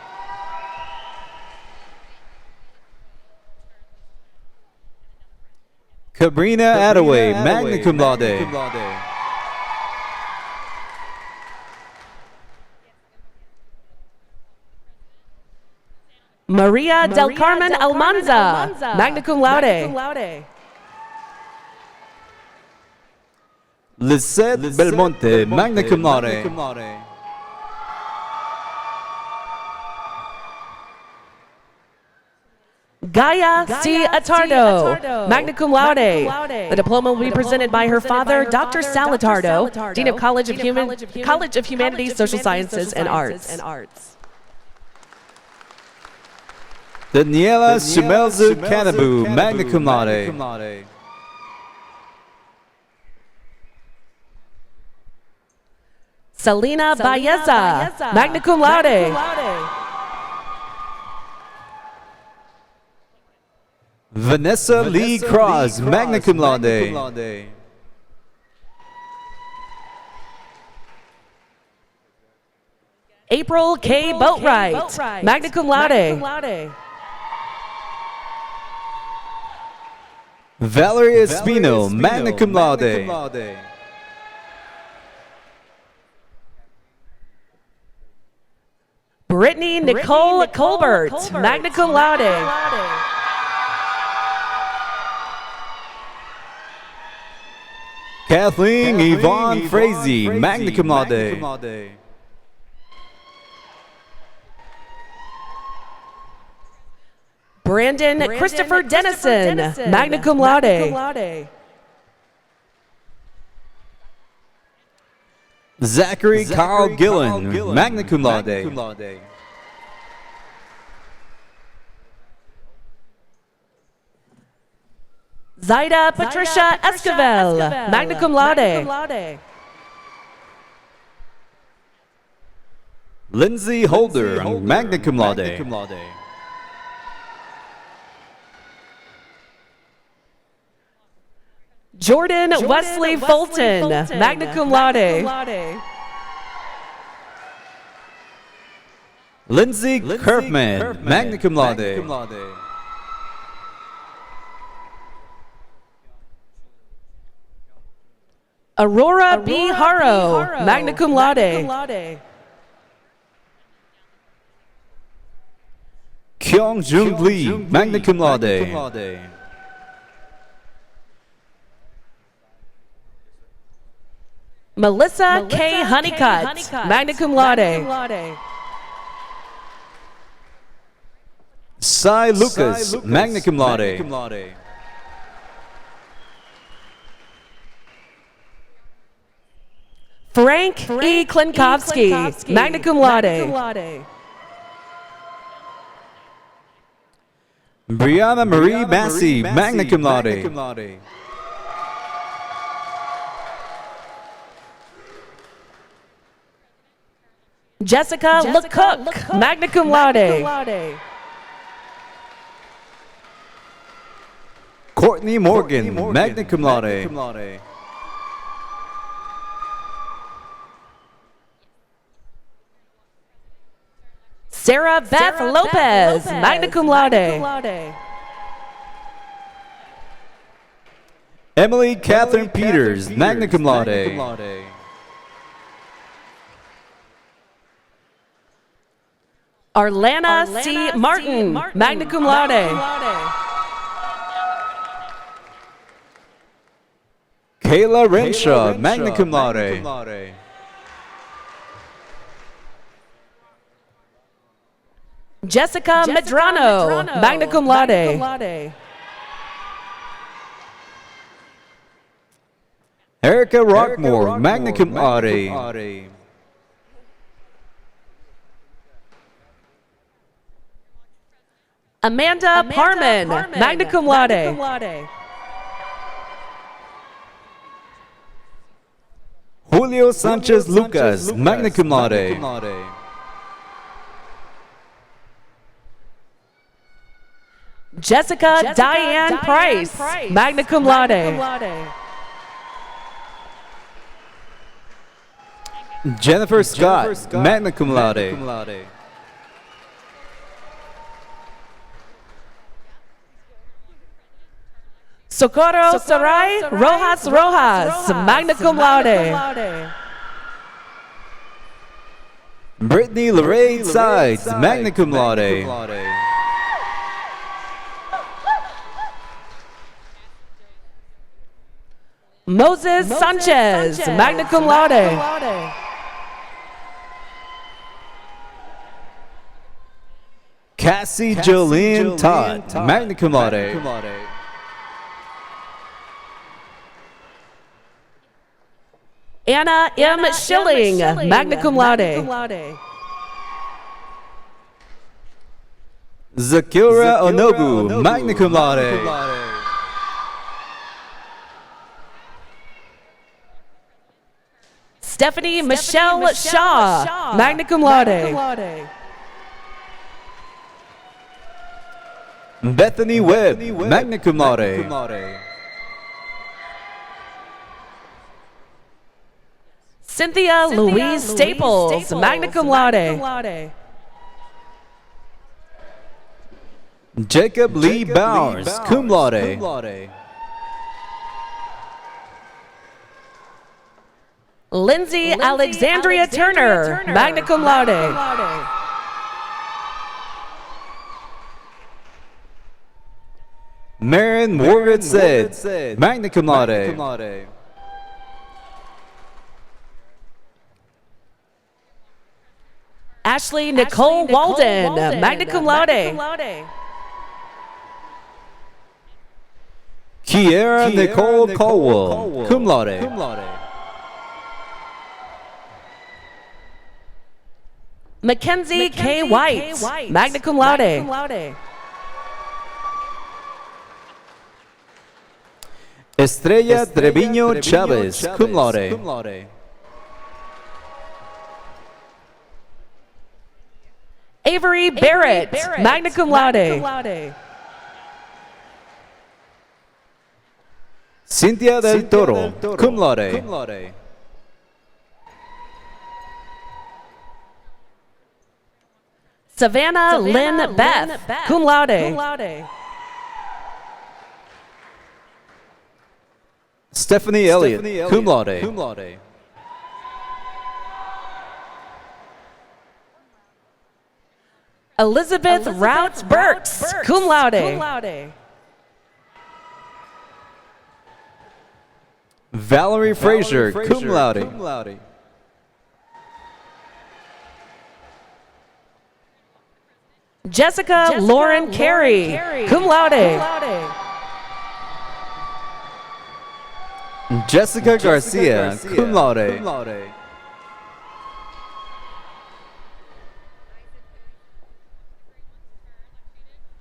Speaker 14: Cabrina Attaway, magna cum laude.
Speaker 13: Maria del Carmen Almanza, magna cum laude.
Speaker 14: Lisette Belmonte, magna cum laude.
Speaker 13: Gaia C. Attardo, magna cum laude. The diploma will be presented by her father, Dr. Sal Attardo, Dean of College of Humanities, Social Sciences, and Arts.
Speaker 14: Daniela Sumelzu Canabu, magna cum laude.
Speaker 13: Selena Baeza, magna cum laude.
Speaker 14: Vanessa Lee Cross, magna cum laude.
Speaker 13: April K. Boatwright, magna cum laude.
Speaker 14: Valerie Espino, magna cum laude.
Speaker 13: Brittany Nicole Colbert, magna cum laude.
Speaker 14: Kathleen Yvonne Frazee, magna cum laude.
Speaker 13: Brandon Christopher Dennison, magna cum laude.
Speaker 14: Zachary Carl Gillen, magna cum laude.
Speaker 13: Zaida Patricia Esquivel, magna cum laude.
Speaker 14: Lindsay Holder, magna cum laude.
Speaker 13: Jordan Wesley Fulton, magna cum laude.
Speaker 14: Lindsay Kerfman, magna cum laude.
Speaker 13: Aurora B. Haro, magna cum laude.
Speaker 14: Kyung Jung Lee, magna cum laude.
Speaker 13: Melissa K. Honeycutt, magna cum laude.
Speaker 14: Cy Lucas, magna cum laude.
Speaker 13: Frank E. Klinkowski, magna cum laude.
Speaker 14: Brianna Marie Massey, magna cum laude.
Speaker 13: Jessica LeCook, magna cum laude.
Speaker 14: Courtney Morgan, magna cum laude.
Speaker 13: Sarah Beth Lopez, magna cum laude.
Speaker 14: Emily Catherine Peters, magna cum laude.
Speaker 13: Arlana C. Martin, magna cum laude.
Speaker 14: Kayla Renshaw, magna cum laude.
Speaker 13: Jessica Medrano, magna cum laude.
Speaker 14: Erica Rockmore, magna cum laude.
Speaker 13: Amanda Parman, magna cum laude.
Speaker 14: Julio Sanchez Lucas, magna cum laude.
Speaker 13: Jessica Diane Price, magna cum laude.
Speaker 14: Jennifer Scott, magna cum laude.
Speaker 13: Socorro Sarai Rojas, magna cum laude.
Speaker 14: Brittany Lorraine Sides, magna cum laude.
Speaker 13: Moses Sanchez, magna cum laude.
Speaker 14: Cassie Jolene Todd, magna cum laude.
Speaker 13: Anna M. Schilling, magna cum laude.
Speaker 14: Zakira Onogu, magna cum laude.
Speaker 13: Stephanie Michelle Shaw, magna cum laude.
Speaker 14: Bethany Webb, magna cum laude.
Speaker 13: Cynthia Louise Staples, magna cum laude.
Speaker 14: Jacob Lee Bowers, cum laude.
Speaker 13: Lindsay Alexandria Turner, magna cum laude.
Speaker 14: Marin Morgan said, magna cum laude.
Speaker 13: Ashley Nicole Walden, magna cum laude.
Speaker 14: Kiera Nicole Colwell, cum laude.
Speaker 13: Mackenzie K. White, magna cum laude.
Speaker 14: Estrella Treviño Chavez, cum laude.
Speaker 13: Avery Barrett, magna cum laude.
Speaker 14: Cynthia del Toro, cum laude.
Speaker 13: Savannah Lynn Beth, cum laude.
Speaker 14: Stephanie Elliott, cum laude.
Speaker 13: Elizabeth Routs Burks, cum laude.
Speaker 14: Valerie Frazier, cum laude.
Speaker 13: Jessica Lauren Carey, cum laude.
Speaker 14: Jessica Garcia, cum laude.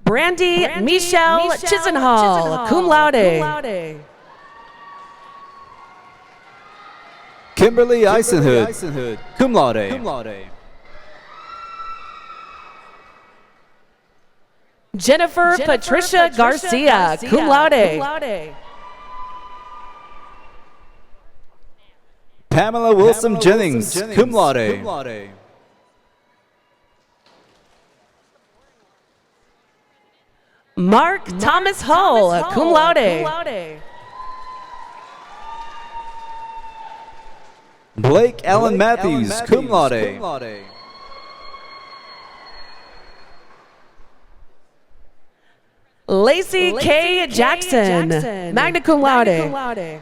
Speaker 13: Brandy Michelle Chisenhall, cum laude.
Speaker 14: Kimberly Eisenhood, cum laude.
Speaker 13: Jennifer Patricia Garcia, cum laude.
Speaker 14: Pamela Wilson Jennings, cum laude.
Speaker 13: Mark Thomas Hull, cum laude.
Speaker 14: Blake Allen Matthews, cum laude.
Speaker 13: Lacey K. Jackson, magna cum laude.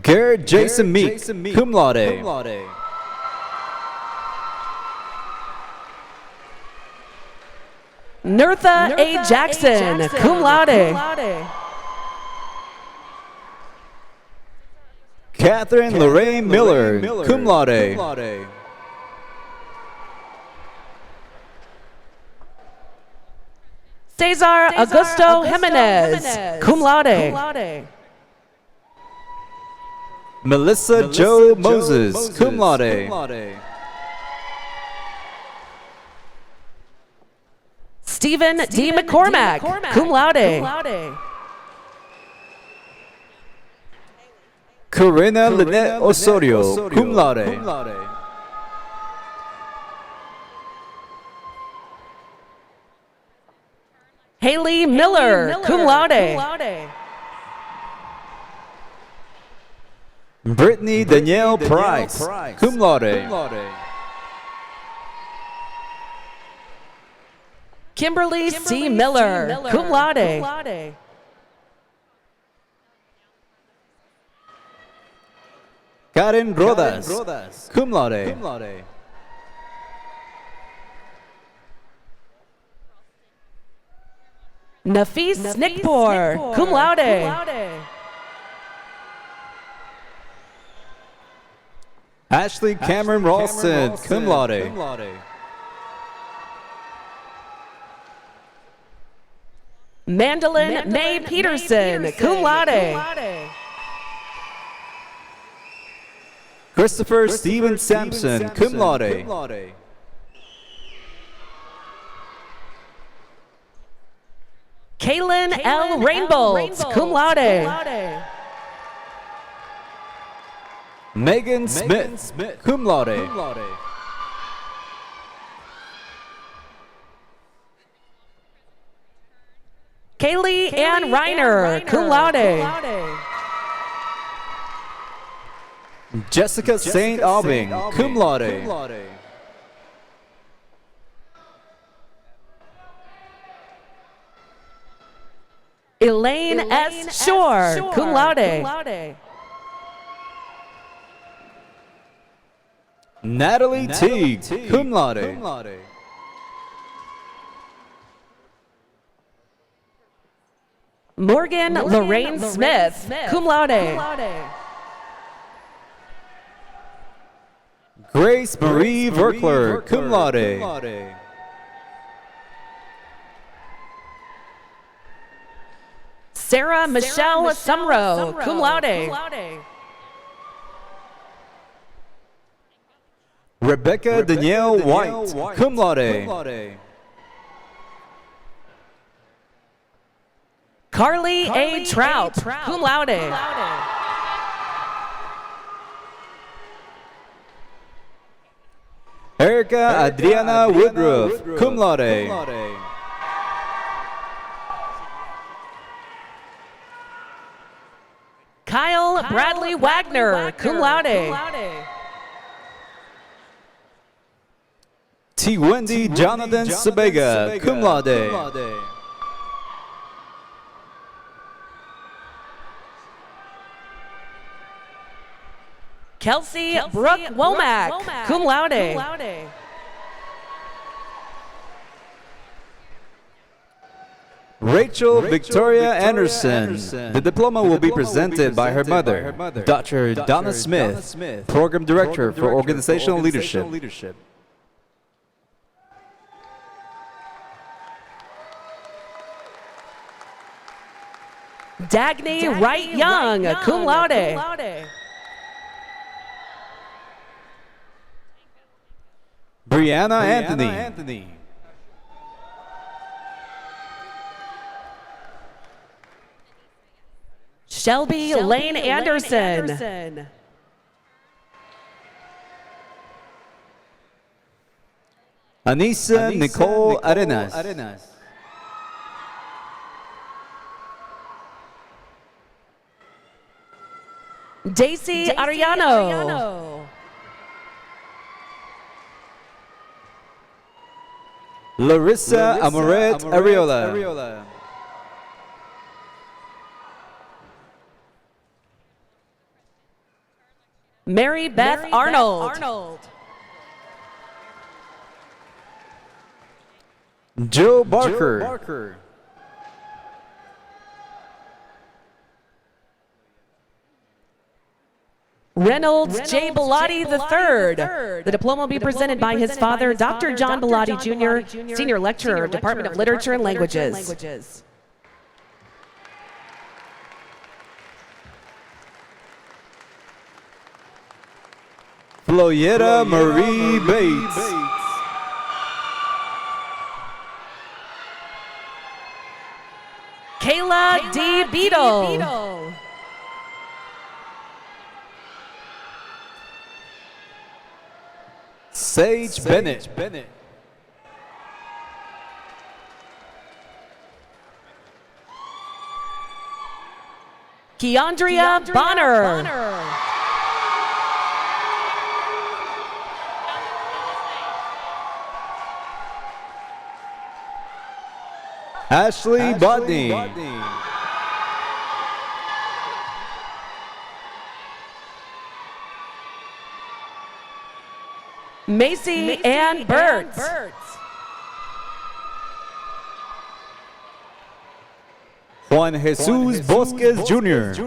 Speaker 14: Garrett Jason Meek, cum laude.
Speaker 13: Nertha A. Jackson, cum laude.
Speaker 14: Catherine Lorraine Miller, cum laude.
Speaker 13: Cesar Augusto Jimenez, cum laude.
Speaker 14: Melissa Joe Moses, cum laude.
Speaker 13: Stephen D. McCormack, cum laude.
Speaker 14: Corinna Lynette Osorio, cum laude.
Speaker 13: Haley Miller, cum laude.
Speaker 14: Brittany Danielle Price, cum laude.
Speaker 13: Kimberly C. Miller, cum laude.
Speaker 14: Karen Rodas, cum laude.
Speaker 13: Nafis Nickpour, cum laude.
Speaker 14: Ashley Cameron Ralston, cum laude.
Speaker 13: Mandolin May Peterson, cum laude.
Speaker 14: Christopher Stephen Sampson, cum laude.
Speaker 13: Kaylin L. Rainbolt, cum laude.
Speaker 14: Megan Smith, cum laude.
Speaker 13: Kaylee Ann Reiner, cum laude.
Speaker 14: Jessica St. Aubing, cum laude.
Speaker 13: Elaine S. Shore, cum laude.
Speaker 14: Natalie Teague, cum laude.
Speaker 13: Morgan Lorraine Smith, cum laude.
Speaker 14: Grace Marie Verkler, cum laude.
Speaker 13: Sarah Michelle Sumrow, cum laude.
Speaker 14: Rebecca Danielle White, cum laude.
Speaker 13: Carly A. Trout, cum laude.
Speaker 14: Erica Adriana Woodruff, cum laude.
Speaker 13: Kyle Bradley Wagner, cum laude.
Speaker 14: T. Wendy Jonathan Sabega, cum laude.
Speaker 13: Kelsey Brooke Womack, cum laude.
Speaker 14: Rachel Victoria Anderson. The diploma will be presented by her mother, Dr. Donna Smith, Program Director for Organizational Leadership.
Speaker 13: Dagny Wright Young, cum laude.
Speaker 14: Brianna Anthony.
Speaker 13: Shelby Lane Anderson.
Speaker 14: Anissa Nicole Arenas.
Speaker 13: Daisy Ariano.
Speaker 14: Larissa Amoret Ariola.
Speaker 13: Mary Beth Arnold.
Speaker 14: Joe Barker.
Speaker 13: Reynolds J. Bellotti III. The diploma will be presented by his father, Dr. John Bellotti Jr., Senior Lecturer, Department of Literature and Languages.
Speaker 14: Floyetta Marie Bates.
Speaker 13: Kayla D. Beadle.
Speaker 14: Sage Bennett.
Speaker 13: Keandria Bonner.
Speaker 14: Ashley Bodney.
Speaker 13: Macy Ann Burt.
Speaker 14: Juan Jesus Bosques Jr.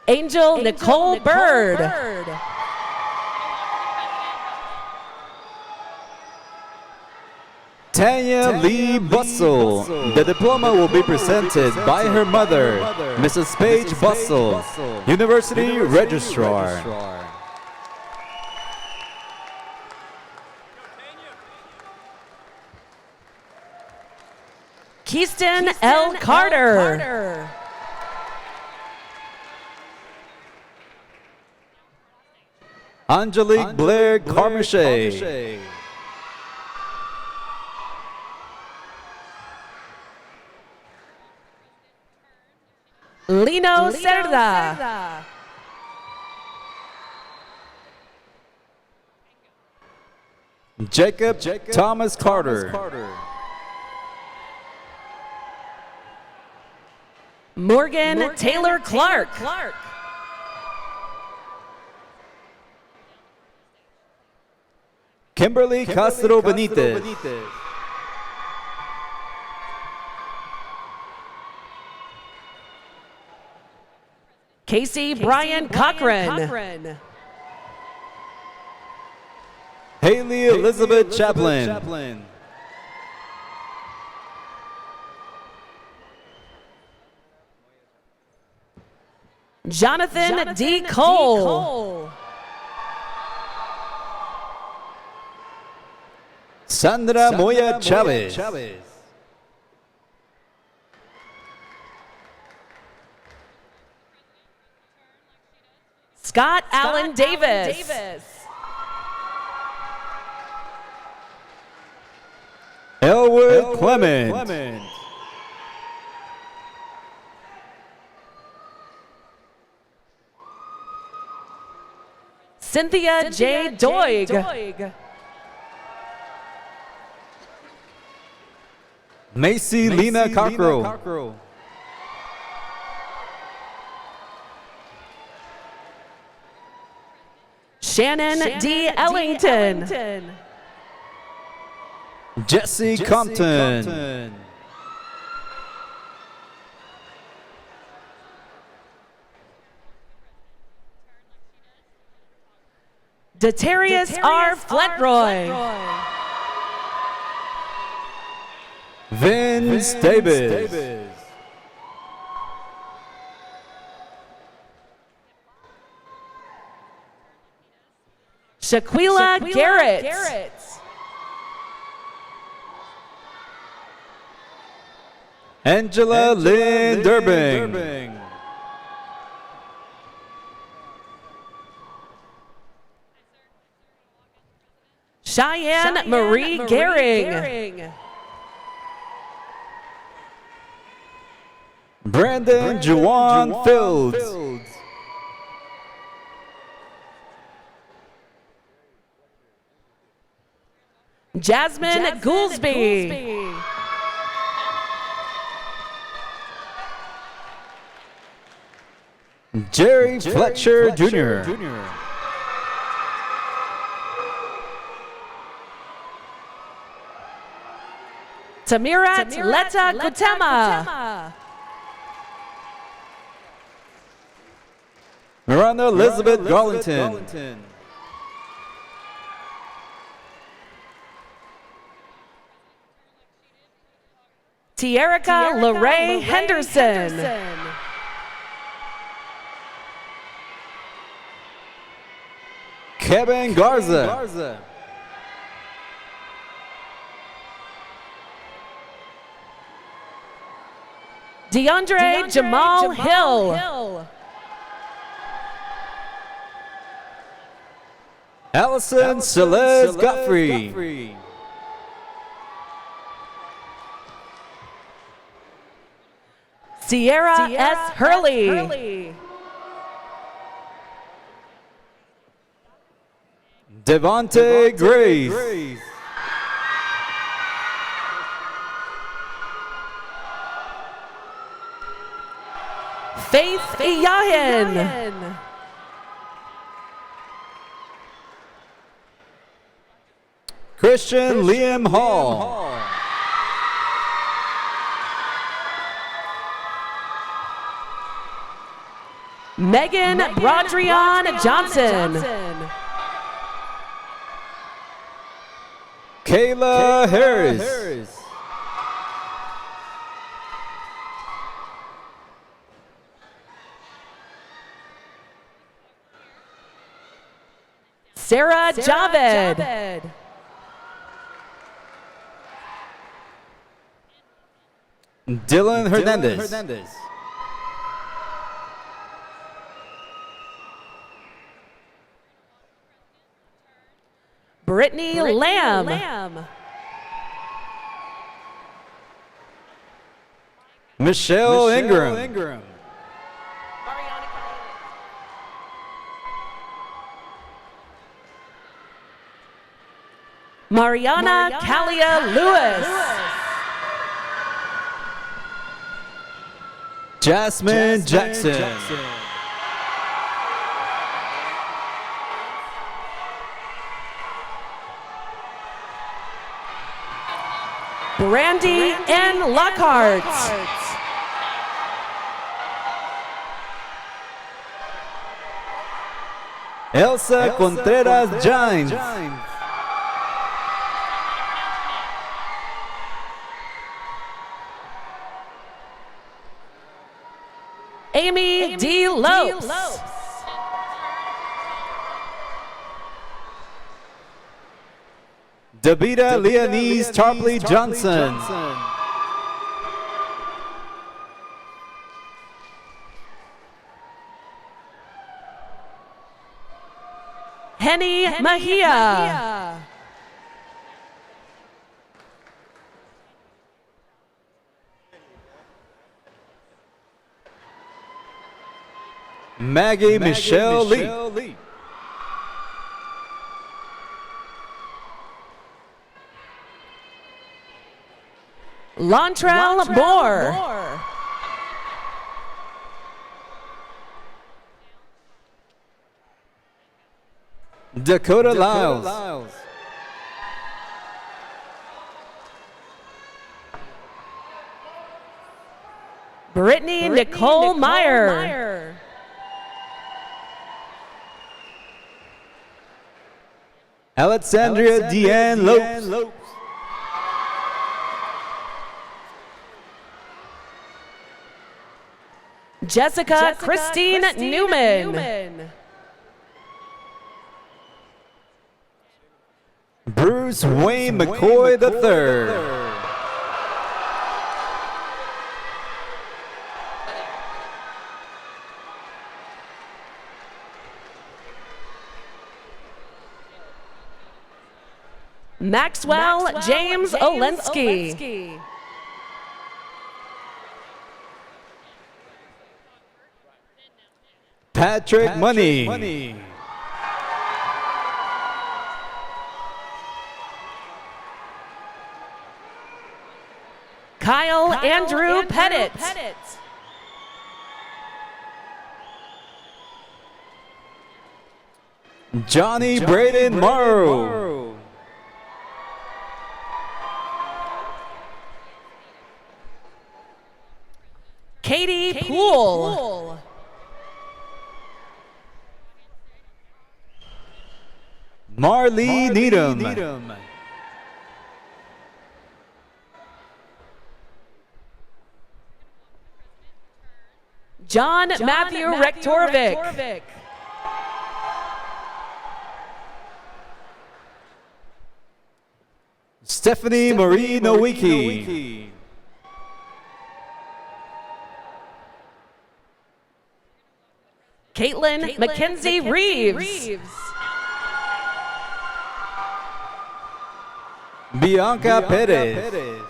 Speaker 13: Angel Nicole Bird.
Speaker 14: Tanya Lee Bussell. The diploma will be presented by her mother, Mrs. Paige Bussell, University Registrar.
Speaker 13: Keyston L. Carter.
Speaker 14: Angelique Blair Carmachet.
Speaker 13: Lino Cerda.
Speaker 14: Jacob Thomas Carter.
Speaker 13: Morgan Taylor Clark.
Speaker 14: Kimberly Castro Benitez.
Speaker 13: Casey Brian Cochran.
Speaker 14: Haley Elizabeth Chaplin.
Speaker 13: Jonathan D. Cole.
Speaker 14: Sandra Moya Chavez.
Speaker 13: Scott Allen Davis.
Speaker 14: Elwood Clement.
Speaker 13: Cynthia J. Doig.
Speaker 14: Macy Lena Cockrell.
Speaker 13: Shannon D. Ellington.
Speaker 14: Jesse Compton.
Speaker 13: Detarius R. Fletroy.
Speaker 14: Vince Davis.
Speaker 13: Shaquila Garrett.
Speaker 14: Angela Lynn Durbing.
Speaker 13: Cheyenne Marie Gehring.
Speaker 14: Brandon Juwan Fields.
Speaker 13: Jasmine Goolsby.
Speaker 14: Jerry Fletcher Jr.
Speaker 13: Tamirat Letta Gutema.
Speaker 14: Miranda Elizabeth Garlington.
Speaker 13: Tierica LeRae Henderson.
Speaker 14: Kevin Garza.
Speaker 13: DeAndre Jamal Hill.
Speaker 14: Allison Celeste Godfrey.
Speaker 13: Sierra S. Hurley.
Speaker 14: Devontae Grace.
Speaker 13: Faith Iyahin.
Speaker 14: Christian Liam Hall.
Speaker 13: Megan Brodrian Johnson.
Speaker 14: Kayla Harris.
Speaker 13: Sarah Javed.
Speaker 14: Dylan Hernandez.
Speaker 13: Brittany Lamb.
Speaker 14: Michelle Ingram.
Speaker 13: Mariana Kalia Lewis.
Speaker 14: Jasmine Jackson.
Speaker 13: Brandy N. Lockhart.
Speaker 14: Elsa Contreras Gines.
Speaker 13: Amy D. Lopes.
Speaker 14: Davida Leonese Tarpley Johnson.
Speaker 13: Henny Mahia.
Speaker 14: Maggie Michelle Lee.
Speaker 13: Lontrell Moore.
Speaker 14: Dakota Lyles.
Speaker 13: Brittany Nicole Meyer.
Speaker 14: Alexandria Deanne Lopes.
Speaker 13: Jessica Christine Newman.
Speaker 14: Bruce Wayne McCoy III.
Speaker 13: Maxwell James Olensky.
Speaker 14: Patrick Money.
Speaker 13: Kyle Andrew Pettit.
Speaker 14: Johnny Braden Morrow.
Speaker 13: Katie Poole.
Speaker 14: Marley Needham.
Speaker 13: John Matthew Rektorovic.
Speaker 14: Stephanie Marie Nowicki.
Speaker 13: Caitlin Mackenzie Reeves.
Speaker 14: Bianca Perez.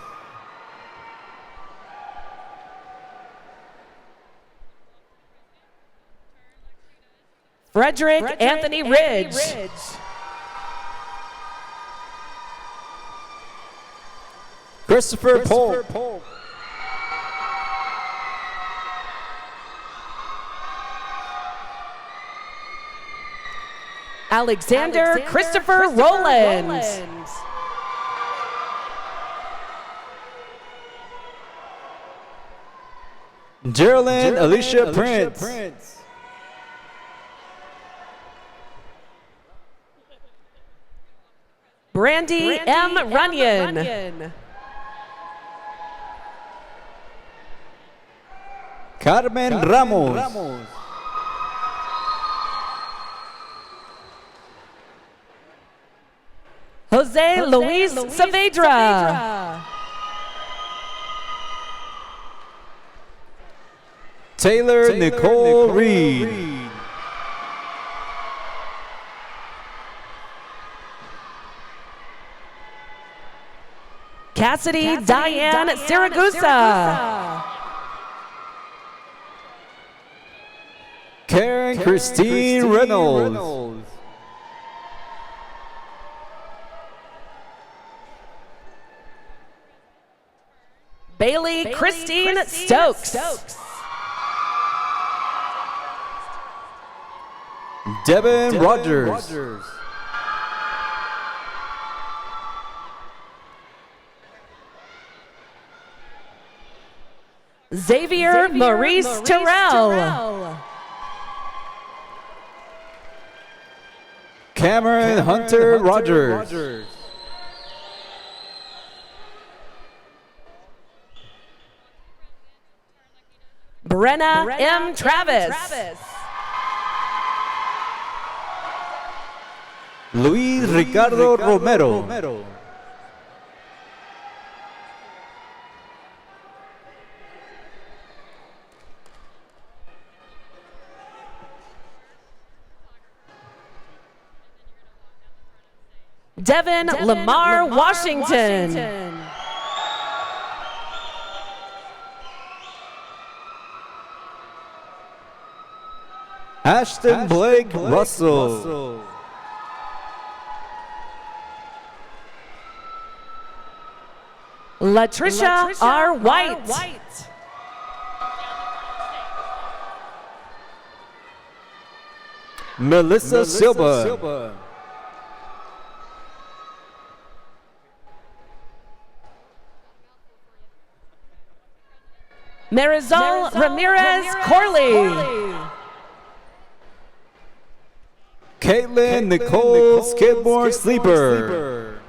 Speaker 13: Frederick Anthony Ridge.
Speaker 14: Christopher Polk.
Speaker 13: Alexander Christopher Rowland.
Speaker 14: Geraldine Alicia Prince.
Speaker 13: Brandy M. Runyon.
Speaker 14: Carmen Ramos.
Speaker 13: Jose Luis Saavedra.
Speaker 14: Taylor Nicole Reed.
Speaker 13: Cassidy Diane Siragusa.
Speaker 14: Karen Christine Reynolds.
Speaker 13: Bailey Christine Stokes.
Speaker 14: Devin Rogers.
Speaker 13: Xavier Maurice Terrell.
Speaker 14: Cameron Hunter Rogers.
Speaker 13: Brenna M. Travis.
Speaker 14: Luis Ricardo Romero.
Speaker 13: Devin Lamar Washington.
Speaker 14: Ashton Blake Russell.
Speaker 13: Latricia R. White.
Speaker 14: Melissa Silva.
Speaker 13: Marisol Ramirez Corley.
Speaker 14: Caitlin Nicole Skidmore Sleeper.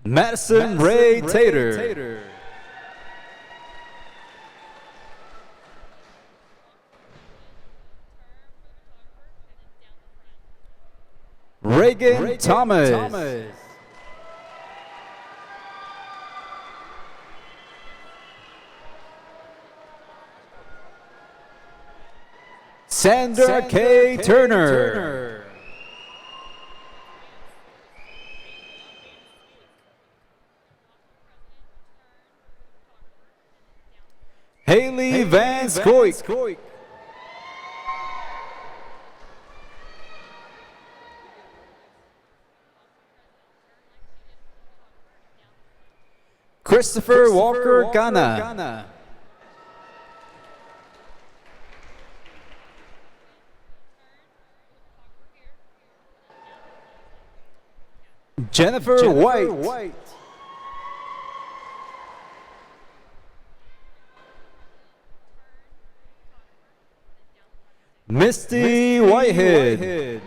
Speaker 14: Madison Ray Tater. Reagan Thomas. Sandra K. Turner. Haley Van Scoik. Christopher Walker Ghana. Jennifer White. Misty Whitehead.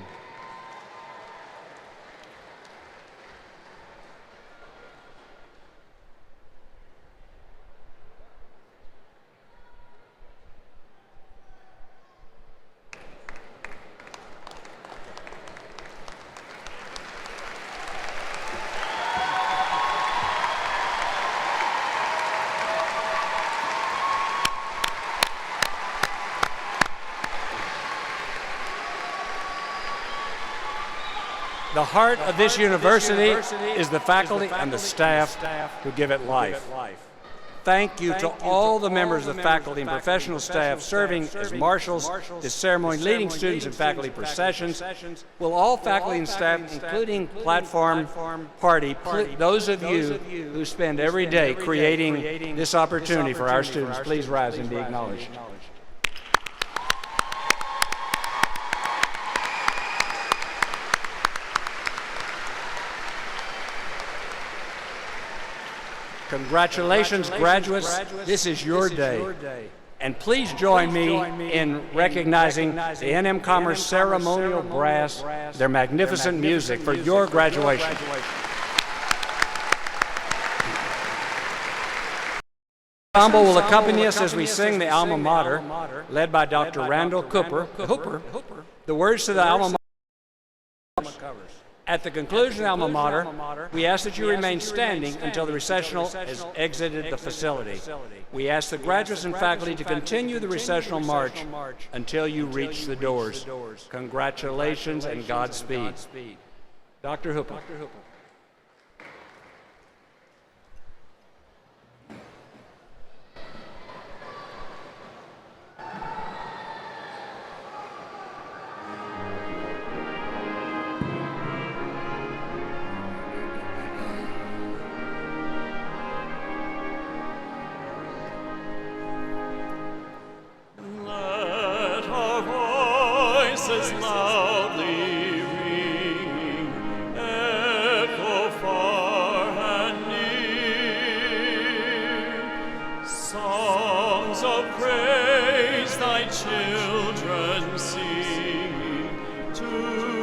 Speaker 10: The heart of this university is the faculty and the staff who give it life. Thank you to all the members of the faculty and professional staff serving as marshals, this ceremony, leading students in faculty processions. Will all faculty and staff, including platform party, those of you who spend every day creating this opportunity for our students, please rise and be acknowledged. Congratulations, graduates. This is your day. And please join me in recognizing the NM Commerce Ceremonial Brass, their magnificent music for your graduation. The ensemble will accompany us as we sing the alma mater, led by Dr. Randall Hooper. The words to the alma mater. At the conclusion of the alma mater, we ask that you remain standing until the recessional has exited the facility. We ask the graduates and faculty to continue the recessional march until you reach the doors. Congratulations and Godspeed. Dr. Hooper.
Speaker 7: Loudly ringing, echo far and near. Songs of praise thy children singing to